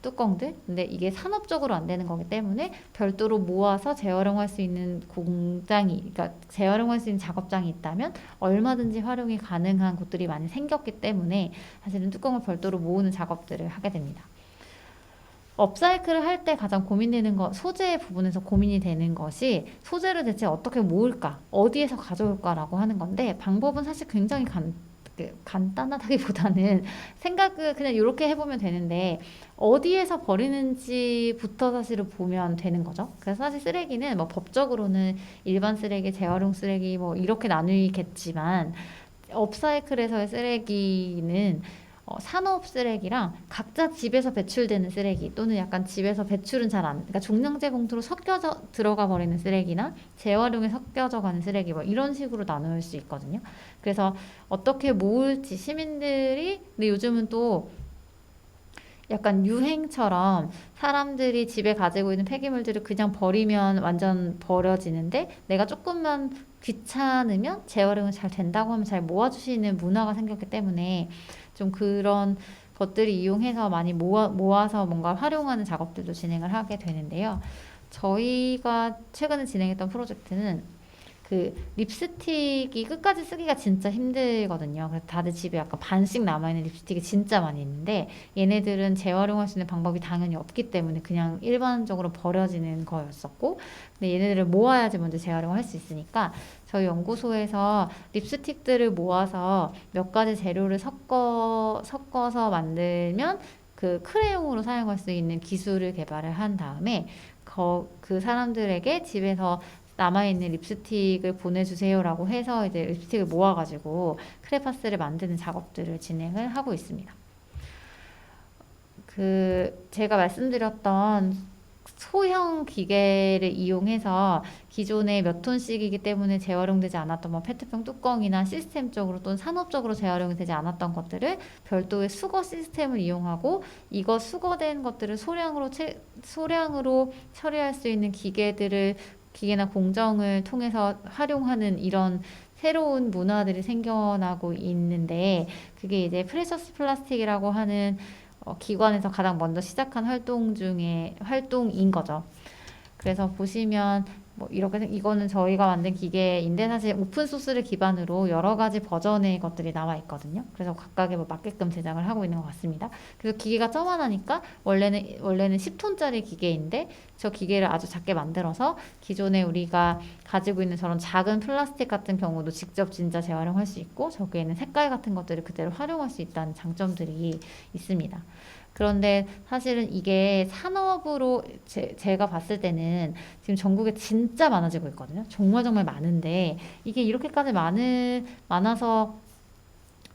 뚜껑들, 근데 이게 산업적으로 안 되는 거기 때문에 별도로 모아서 재활용할 수 있는 그러니까 재활용할 수 있는 작업장이 있다면 얼마든지 활용이 가능한 곳들이 많이 생겼기 때문에 사실은 뚜껑을 별도로 모으는 작업들을 하게 됩니다. 업사이클을 할 때 가장 고민되는 거, 소재 부분에서 고민이 되는 것이 소재를 대체 어떻게 모을까, 어디에서 가져올까라고 하는 건데, 방법은 사실 굉장히 간단하다기보다는 생각을 그냥 이렇게 해보면 되는데, 어디에서 버리는지부터 사실은 보면 되는 거죠. 그래서 사실 쓰레기는 뭐 법적으로는 일반 쓰레기, 재활용 쓰레기 뭐 이렇게 나누겠지만, 업사이클에서의 쓰레기는 산업 쓰레기랑 각자 집에서 배출되는 쓰레기, 또는 약간 집에서 배출은 그러니까 종량제 봉투로 섞여져 들어가 버리는 쓰레기나 재활용에 섞여져 가는 쓰레기, 뭐 이런 식으로 나눌 수 있거든요. 그래서 어떻게 모을지 시민들이, 근데 요즘은 또 약간 유행처럼 사람들이 집에 가지고 있는 폐기물들을 그냥 버리면 완전 버려지는데, 내가 조금만 귀찮으면 재활용이 잘 된다고 하면 잘 모아주시는 문화가 생겼기 때문에 좀 그런 것들을 이용해서 많이 모아서 뭔가 활용하는 작업들도 진행을 하게 되는데요. 저희가 최근에 진행했던 프로젝트는 그 립스틱이 끝까지 쓰기가 진짜 힘들거든요. 그래서 다들 집에 약간 반씩 남아있는 립스틱이 진짜 많이 있는데, 얘네들은 재활용할 수 있는 방법이 당연히 없기 때문에 그냥 일반적으로 버려지는 거였었고, 근데 얘네들을 모아야지 먼저 재활용을 할 수 있으니까 저희 연구소에서 립스틱들을 모아서 몇 가지 재료를 섞어서 만들면 그 크레용으로 사용할 수 있는 기술을 개발을 한 다음에 그 사람들에게 집에서 남아있는 립스틱을 보내주세요라고 해서 이제 립스틱을 모아가지고 크레파스를 만드는 작업들을 진행을 하고 있습니다. 제가 말씀드렸던 소형 기계를 이용해서 기존에 몇 톤씩이기 때문에 재활용되지 않았던 뭐 페트병 뚜껑이나 시스템적으로 또는 산업적으로 재활용이 되지 않았던 것들을 별도의 수거 시스템을 이용하고, 이거 수거된 것들을 소량으로 처리할 수 있는 기계나 공정을 통해서 활용하는 이런 새로운 문화들이 생겨나고 있는데, 그게 이제 프레셔스 플라스틱이라고 하는 기관에서 가장 먼저 시작한 활동인 거죠. 그래서 보시면 뭐 이렇게 이거는 저희가 만든 기계인데, 사실 오픈 소스를 기반으로 여러 가지 버전의 것들이 나와 있거든요. 그래서 각각에 뭐 맞게끔 제작을 하고 있는 것 같습니다. 그래서 기계가 조그만하니까 원래는 10톤짜리 기계인데, 저 기계를 아주 작게 만들어서 기존에 우리가 가지고 있는 저런 작은 플라스틱 같은 경우도 직접 진짜 재활용할 수 있고, 저기에는 색깔 같은 것들을 그대로 활용할 수 있다는 장점들이 있습니다. 그런데 사실은 이게 산업으로 제가 봤을 때는 지금 전국에 진짜 많아지고 있거든요. 정말 정말 많은데, 이게 이렇게까지 많아서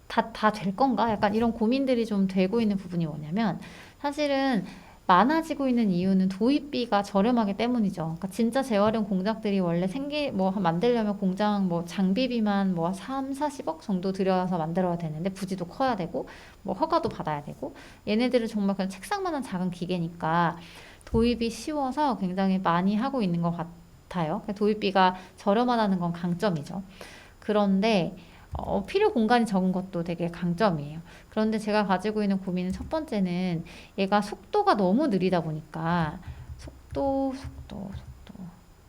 다 될 건가? 약간 이런 고민들이 좀 되고 있는 부분이 뭐냐면, 사실은 많아지고 있는 이유는 도입비가 저렴하기 때문이죠. 그러니까 진짜 재활용 공장들이 원래 만들려면 공장 뭐 장비비만 뭐 3, 40억 정도 들여서 만들어야 되는데, 부지도 커야 되고 뭐 허가도 받아야 되고, 얘네들은 정말 그냥 책상만한 작은 기계니까 도입이 쉬워서 굉장히 많이 하고 있는 것 같아요. 도입비가 저렴하다는 건 강점이죠. 그런데 필요 공간이 적은 것도 되게 강점이에요. 그런데 제가 가지고 있는 고민은, 첫 번째는 얘가 속도가 너무 느리다 보니까,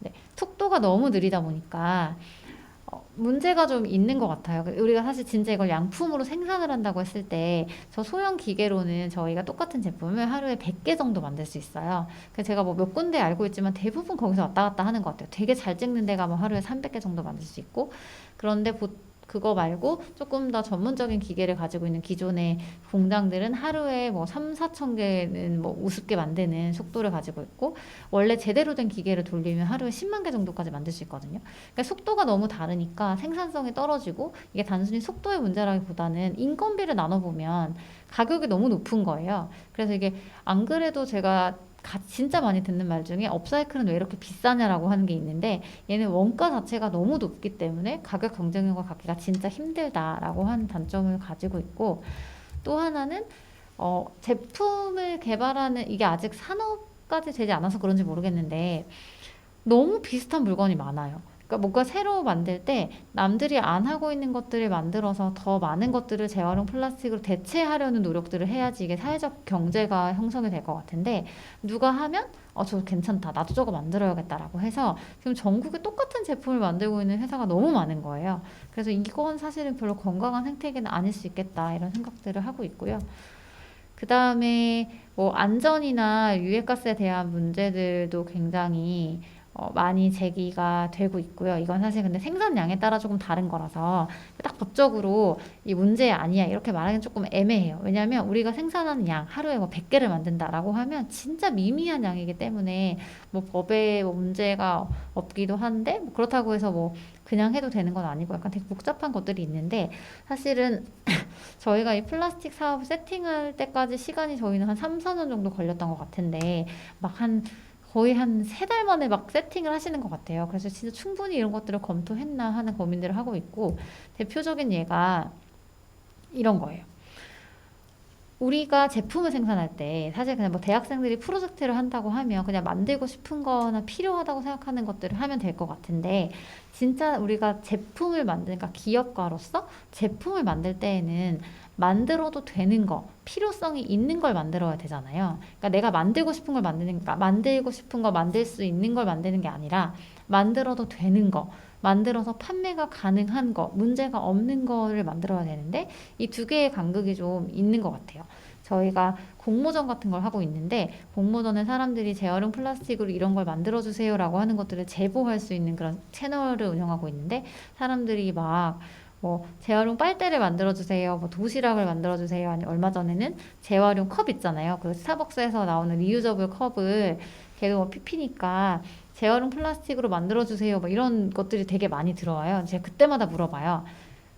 네, 속도가 너무 느리다 보니까 문제가 좀 있는 것 같아요. 우리가 사실 진짜 이걸 양품으로 생산을 한다고 했을 때, 저 소형 기계로는 저희가 똑같은 제품을 하루에 100개 정도 만들 수 있어요. 그래서 제가 뭐 몇 군데 알고 있지만 대부분 거기서 왔다 갔다 하는 것 같아요. 되게 잘 찍는 데가 뭐 하루에 300개 정도 만들 수 있고, 그런데 그거 말고 조금 더 전문적인 기계를 가지고 있는 기존의 공장들은 하루에 뭐 3, 4천 개는 뭐 우습게 만드는 속도를 가지고 있고, 원래 제대로 된 기계를 돌리면 하루에 10만 개 정도까지 만들 수 있거든요. 그러니까 속도가 너무 다르니까 생산성이 떨어지고, 이게 단순히 속도의 문제라기보다는 인건비를 나눠보면 가격이 너무 높은 거예요. 그래서 이게 안 그래도 제가 진짜 많이 듣는 말 중에 업사이클은 왜 이렇게 비싸냐라고 하는 게 있는데, 얘는 원가 자체가 너무 높기 때문에 가격 경쟁력을 갖기가 진짜 힘들다라고 하는 단점을 가지고 있고, 또 하나는 제품을 개발하는, 이게 아직 산업까지 되지 않아서 그런지 모르겠는데 너무 비슷한 물건이 많아요. 그러니까 뭔가 새로 만들 때 남들이 안 하고 있는 것들을 만들어서 더 많은 것들을 재활용 플라스틱으로 대체하려는 노력들을 해야지 이게 사회적 경제가 형성이 될 것 같은데, 누가 하면 저거 괜찮다, 나도 저거 만들어야겠다라고 해서 지금 전국에 똑같은 제품을 만들고 있는 회사가 너무 많은 거예요. 그래서 이건 사실은 별로 건강한 생태계는 아닐 수 있겠다, 이런 생각들을 하고 있고요. 그 다음에 뭐 안전이나 유해가스에 대한 문제들도 굉장히 많이 제기가 되고 있고요. 이건 사실 근데 생산량에 따라 조금 다른 거라서 딱 법적으로 이 문제 아니야 이렇게 말하기는 조금 애매해요. 왜냐하면 우리가 생산하는 양 하루에 뭐 100개를 만든다라고 하면 진짜 미미한 양이기 때문에 뭐 법에 뭐 문제가 없기도 한데, 뭐 그렇다고 해서 뭐 그냥 해도 되는 건 아니고 약간 되게 복잡한 것들이 있는데, 사실은 저희가 이 플라스틱 사업 세팅할 때까지 시간이 저희는 한 3, 4년 정도 걸렸던 것 같은데, 거의 한 3달 만에 막 세팅을 하시는 것 같아요. 그래서 진짜 충분히 이런 것들을 검토했나 하는 고민들을 하고 있고, 대표적인 예가 이런 거예요. 우리가 제품을 생산할 때 사실 그냥 뭐 대학생들이 프로젝트를 한다고 하면 그냥 만들고 싶은 거나 필요하다고 생각하는 것들을 하면 될 것 같은데, 진짜 우리가 제품을 만드니까 기업가로서 제품을 만들 때에는 만들어도 되는 거, 필요성이 있는 걸 만들어야 되잖아요. 그러니까 내가 만들고 싶은 걸 만드니까 만들고 싶은 거 만들 수 있는 걸 만드는 게 아니라 만들어도 되는 거, 만들어서 판매가 가능한 거, 문제가 없는 거를 만들어야 되는데, 이 두 개의 간극이 좀 있는 것 같아요. 저희가 공모전 같은 걸 하고 있는데, 공모전에 사람들이 재활용 플라스틱으로 이런 걸 만들어주세요라고 하는 것들을 제보할 수 있는 그런 채널을 운영하고 있는데, 사람들이 막 뭐 재활용 빨대를 만들어주세요, 뭐 도시락을 만들어주세요, 아니 얼마 전에는 재활용 컵 있잖아요. 그 스타벅스에서 나오는 리유저블 컵을 걔도 뭐 PP니까 재활용 플라스틱으로 만들어주세요, 뭐 이런 것들이 되게 많이 들어와요. 제가 그때마다 물어봐요.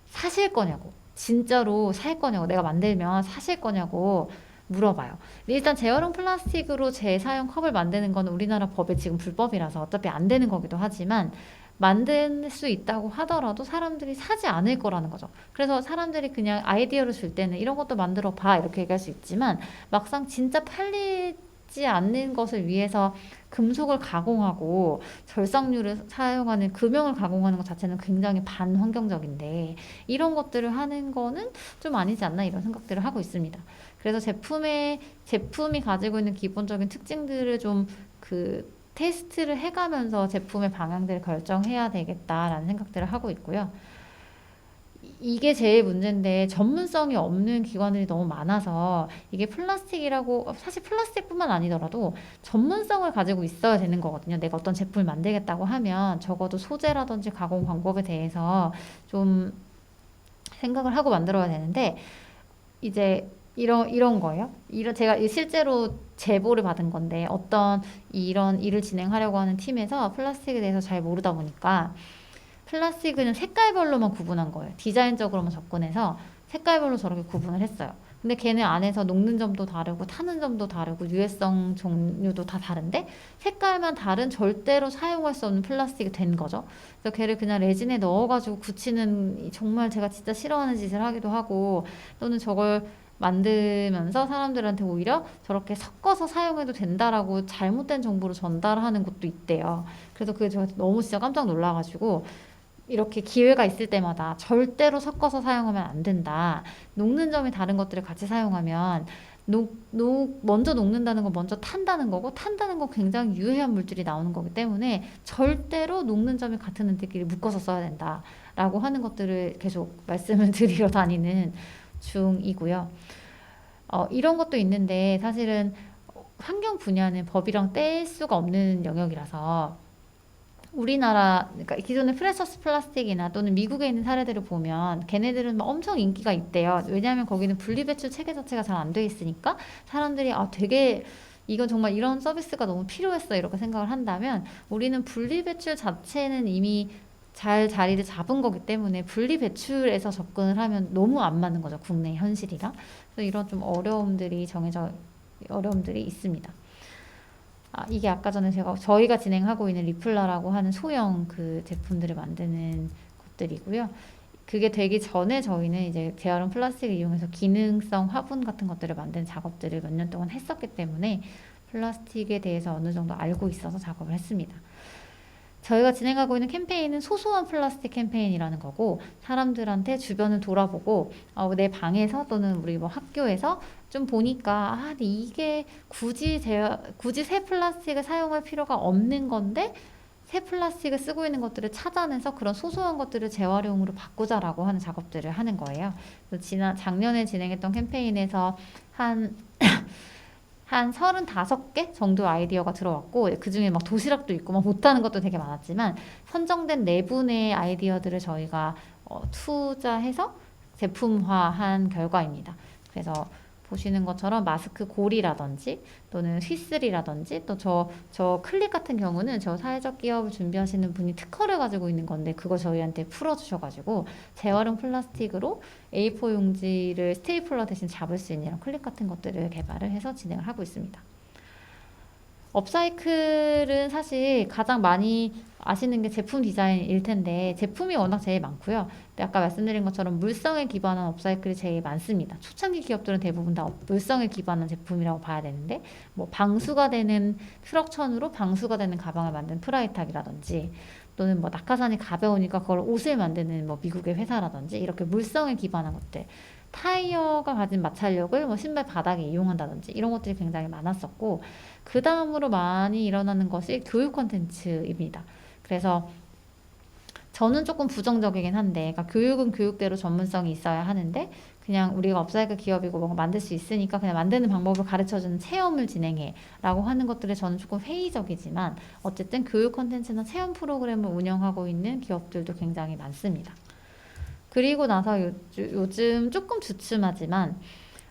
사실 거냐고. 진짜로 살 거냐고. 내가 만들면 사실 거냐고 물어봐요. 일단 재활용 플라스틱으로 재사용 컵을 만드는 거는 우리나라 법에 지금 불법이라서 어차피 안 되는 거기도 하지만, 만들 수 있다고 하더라도 사람들이 사지 않을 거라는 거죠. 그래서 사람들이 그냥 아이디어를 줄 때는 이런 것도 만들어 봐 이렇게 얘기할 수 있지만, 막상 진짜 팔리지 않는 것을 위해서 금속을 가공하고 절삭류를 사용하는, 금형을 가공하는 것 자체는 굉장히 반환경적인데, 이런 것들을 하는 거는 좀 아니지 않나, 이런 생각들을 하고 있습니다. 그래서 제품이 가지고 있는 기본적인 특징들을 좀 테스트를 해가면서 제품의 방향들을 결정해야 되겠다라는 생각들을 하고 있고요. 이게 제일 문제인데, 전문성이 없는 기관들이 너무 많아서 이게 플라스틱이라고, 사실 플라스틱뿐만 아니더라도 전문성을 가지고 있어야 되는 거거든요. 내가 어떤 제품을 만들겠다고 하면 적어도 소재라든지 가공 방법에 대해서 좀 생각을 하고 만들어야 되는데, 이제 이런 거예요. 제가 실제로 제보를 받은 건데, 어떤 이런 일을 진행하려고 하는 팀에서 플라스틱에 대해서 잘 모르다 보니까 플라스틱은 색깔별로만 구분한 거예요. 디자인적으로만 접근해서 색깔별로 저렇게 구분을 했어요. 근데 걔네 안에서 녹는 점도 다르고 타는 점도 다르고 유해성 종류도 다 다른데, 색깔만 다른 절대로 사용할 수 없는 플라스틱이 된 거죠. 그래서 걔를 그냥 레진에 넣어가지고 굳히는, 정말 제가 진짜 싫어하는 짓을 하기도 하고, 또는 저걸 만들면서 사람들한테 오히려 저렇게 섞어서 사용해도 된다라고 잘못된 정보를 전달하는 것도 있대요. 그래서 그게 제가 너무 진짜 깜짝 놀라가지고, 이렇게 기회가 있을 때마다 절대로 섞어서 사용하면 안 된다. 녹는 점이 다른 것들을 같이 사용하면 먼저 녹는다는 건 먼저 탄다는 거고, 탄다는 건 굉장히 유해한 물질이 나오는 거기 때문에 절대로 녹는 점이 같은 애들끼리 묶어서 써야 된다라고 하는 것들을 계속 말씀을 드리러 다니는 중이고요. 이런 것도 있는데, 사실은 환경 분야는 법이랑 뗄 수가 없는 영역이라서, 우리나라, 그러니까 기존의 프레셔스 플라스틱이나 또는 미국에 있는 사례들을 보면 걔네들은 막 엄청 인기가 있대요. 왜냐하면 거기는 분리배출 체계 자체가 잘 안 돼 있으니까 사람들이 되게 이건 정말 이런 서비스가 너무 필요했어 이렇게 생각을 한다면, 우리는 분리배출 자체는 이미 잘 자리를 잡은 거기 때문에 분리배출에서 접근을 하면 너무 안 맞는 거죠, 국내 현실이랑. 그래서 이런 좀 어려움들이 있습니다. 이게 아까 전에 저희가 진행하고 있는 리플라라고 하는 소형 그 제품들을 만드는 것들이고요. 그게 되기 전에 저희는 이제 재활용 플라스틱을 이용해서 기능성 화분 같은 것들을 만드는 작업들을 몇 년 동안 했었기 때문에 플라스틱에 대해서 어느 정도 알고 있어서 작업을 했습니다. 저희가 진행하고 있는 캠페인은 소소한 플라스틱 캠페인이라는 거고, 사람들한테 주변을 돌아보고 내 방에서 또는 우리 뭐 학교에서 좀 보니까 근데 이게 굳이 새 플라스틱을 사용할 필요가 없는 건데 새 플라스틱을 쓰고 있는 것들을 찾아내서 그런 소소한 것들을 재활용으로 바꾸자라고 하는 작업들을 하는 거예요. 그래서 작년에 진행했던 캠페인에서 한 35개 정도 아이디어가 들어왔고, 그 중에 막 도시락도 있고 막 못하는 것도 되게 많았지만 선정된 4분의 아이디어들을 저희가 투자해서 제품화한 결과입니다. 그래서 보시는 것처럼 마스크 고리라든지 또는 휘슬이라든지 또 저 클립 같은 경우는 저 사회적 기업을 준비하시는 분이 특허를 가지고 있는 건데 그거 저희한테 풀어주셔가지고 재활용 플라스틱으로 A4 용지를 스테이플러 대신 잡을 수 있는 이런 클립 같은 것들을 개발을 해서 진행을 하고 있습니다. 업사이클은 사실 가장 많이 아시는 게 제품 디자인일 텐데 제품이 워낙 제일 많고요. 근데 아까 말씀드린 것처럼 물성에 기반한 업사이클이 제일 많습니다. 초창기 기업들은 대부분 다 물성에 기반한 제품이라고 봐야 되는데 뭐 방수가 되는 트럭천으로 방수가 되는 가방을 만든 프라이탁이라든지 또는 뭐 낙하산이 가벼우니까 그걸 옷을 만드는 뭐 미국의 회사라든지 이렇게 물성에 기반한 것들, 타이어가 가진 마찰력을 뭐 신발 바닥에 이용한다든지 이런 것들이 굉장히 많았었고, 그 다음으로 많이 일어나는 것이 교육 콘텐츠입니다. 그래서 저는 조금 부정적이긴 한데, 그러니까 교육은 교육대로 전문성이 있어야 하는데 그냥 우리가 업사이클 기업이고 뭔가 만들 수 있으니까 그냥 만드는 방법을 가르쳐주는 체험을 진행해 라고 하는 것들에 저는 조금 회의적이지만, 어쨌든 교육 콘텐츠나 체험 프로그램을 운영하고 있는 기업들도 굉장히 많습니다. 그리고 나서 요즘 조금 주춤하지만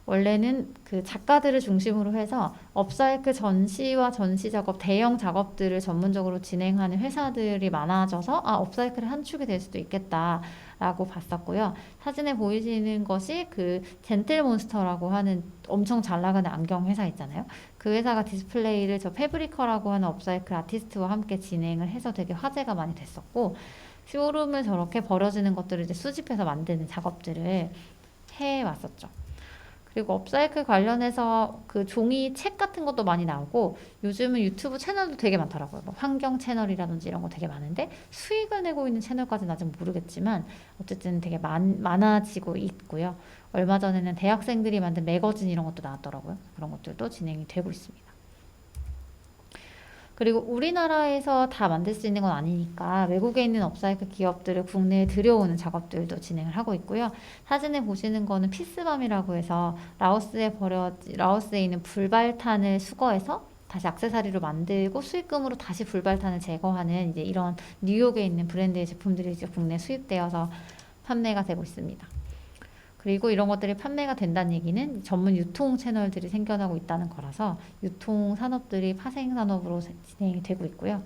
원래는 그 작가들을 중심으로 해서 업사이클 전시와 전시 작업, 대형 작업들을 전문적으로 진행하는 회사들이 많아져서 업사이클의 한 축이 될 수도 있겠다라고 봤었고요. 사진에 보이시는 것이 그 젠틀몬스터라고 하는 엄청 잘 나가는 안경 회사 있잖아요. 그 회사가 디스플레이를 저 패브리커라고 하는 업사이클 아티스트와 함께 진행을 해서 되게 화제가 많이 됐었고, 쇼룸을 저렇게 버려지는 것들을 이제 수집해서 만드는 작업들을 해왔었죠. 그리고 업사이클 관련해서 그 종이 책 같은 것도 많이 나오고, 요즘은 유튜브 채널도 되게 많더라고요. 뭐 환경 채널이라든지 이런 거 되게 많은데 수익을 내고 있는 채널까지는 아직 모르겠지만 어쨌든 되게 많아지고 있고요. 얼마 전에는 대학생들이 만든 매거진 이런 것도 나왔더라고요. 그런 것들도 진행이 되고 있습니다. 그리고 우리나라에서 다 만들 수 있는 건 아니니까 외국에 있는 업사이클 기업들을 국내에 들여오는 작업들도 진행을 하고 있고요. 사진에 보시는 거는 피스밤이라고 해서 라오스에 있는 불발탄을 수거해서 다시 액세서리로 만들고 수익금으로 다시 불발탄을 제거하는 이제 이런 뉴욕에 있는 브랜드의 제품들이 이제 국내에 수입되어서 판매가 되고 있습니다. 그리고 이런 것들이 판매가 된다는 얘기는 전문 유통 채널들이 생겨나고 있다는 거라서 유통 산업들이 파생 산업으로 진행이 되고 있고요.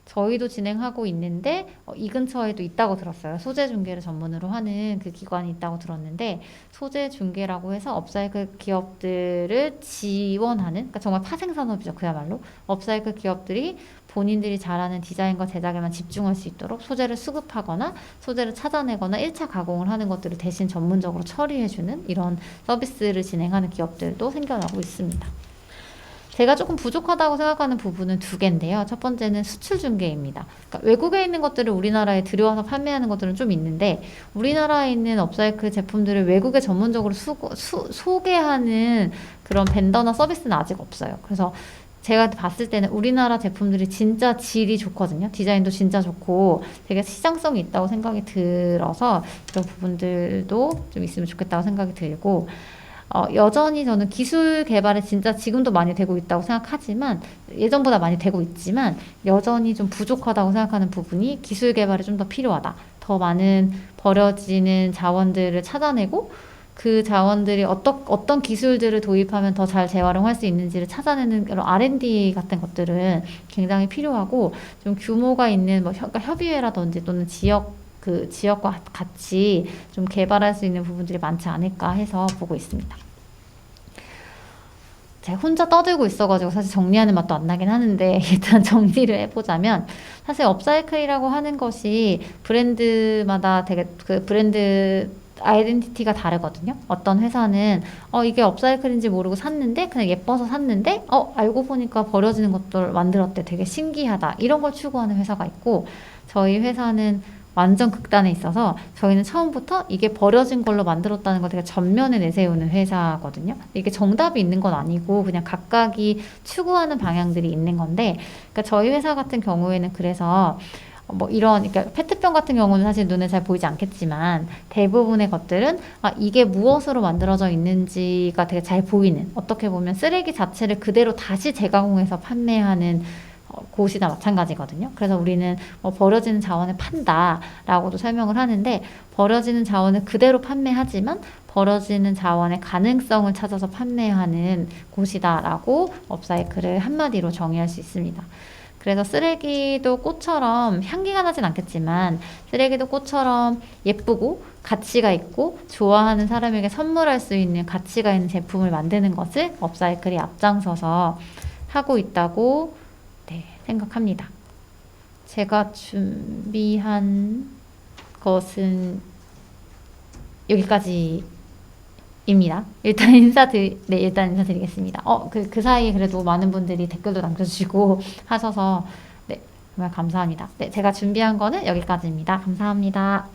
저희도 진행하고 있는데 이 근처에도 있다고 들었어요. 소재 중개를 전문으로 하는 그 기관이 있다고 들었는데, 소재 중개라고 해서 업사이클 기업들을 지원하는, 그러니까 정말 파생 산업이죠. 그야말로 업사이클 기업들이 본인들이 잘하는 디자인과 제작에만 집중할 수 있도록 소재를 수급하거나 소재를 찾아내거나 1차 가공을 하는 것들을 대신 전문적으로 처리해주는 이런 서비스를 진행하는 기업들도 생겨나고 있습니다. 제가 조금 부족하다고 생각하는 부분은 2개인데요. 첫 번째는 수출 중개입니다. 그러니까 외국에 있는 것들을 우리나라에 들여와서 판매하는 것들은 좀 있는데, 우리나라에 있는 업사이클 제품들을 외국에 전문적으로 소개하는 그런 벤더나 서비스는 아직 없어요. 그래서 제가 봤을 때는 우리나라 제품들이 진짜 질이 좋거든요. 디자인도 진짜 좋고 되게 시장성이 있다고 생각이 들어서 이런 부분들도 좀 있으면 좋겠다고 생각이 들고, 여전히 저는 기술 개발에 진짜 지금도 많이 되고 있다고 생각하지만, 예전보다 많이 되고 있지만 여전히 좀 부족하다고 생각하는 부분이 기술 개발이 좀 더 필요하다. 더 많은 버려지는 자원들을 찾아내고 그 자원들이 어떤 기술들을 도입하면 더 잘 재활용할 수 있는지를 찾아내는 그런 R&D 같은 것들은 굉장히 필요하고, 좀 규모가 있는 뭐 협의회라든지 또는 지역과 같이 좀 개발할 수 있는 부분들이 많지 않을까 해서 보고 있습니다. 제가 혼자 떠들고 있어가지고 사실 정리하는 맛도 안 나긴 하는데 일단 정리를 해보자면 사실 업사이클이라고 하는 것이 브랜드마다 되게 그 브랜드 아이덴티티가 다르거든요. 어떤 회사는 이게 업사이클인지 모르고 샀는데 그냥 예뻐서 샀는데 알고 보니까 버려지는 것들 만들었대. 되게 신기하다. 이런 걸 추구하는 회사가 있고 저희 회사는 완전 극단에 있어서 저희는 처음부터 이게 버려진 걸로 만들었다는 걸 되게 전면에 내세우는 회사거든요. 이게 정답이 있는 건 아니고 그냥 각각이 추구하는 방향들이 있는 건데 그러니까 저희 회사 같은 경우에는 그래서 뭐 이런 그러니까 페트병 같은 경우는 사실 눈에 잘 보이지 않겠지만 대부분의 것들은 이게 무엇으로 만들어져 있는지가 되게 잘 보이는 어떻게 보면 쓰레기 자체를 그대로 다시 재가공해서 판매하는 곳이나 마찬가지거든요. 그래서 우리는 버려지는 자원을 판다라고도 설명을 하는데 버려지는 자원을 그대로 판매하지만 버려지는 자원의 가능성을 찾아서 판매하는 곳이다라고 업사이클을 한마디로 정의할 수 있습니다. 그래서 쓰레기도 꽃처럼 향기가 나진 않겠지만 쓰레기도 꽃처럼 예쁘고 가치가 있고 좋아하는 사람에게 선물할 수 있는 가치가 있는 제품을 만드는 것을 업사이클이 앞장서서 하고 있다고 생각합니다. 제가 준비한 것은 여기까지입니다. 일단 인사드리겠습니다. 그 사이에 그래도 많은 분들이 댓글도 남겨주시고 하셔서 정말 감사합니다. 제가 준비한 거는 여기까지입니다. 감사합니다.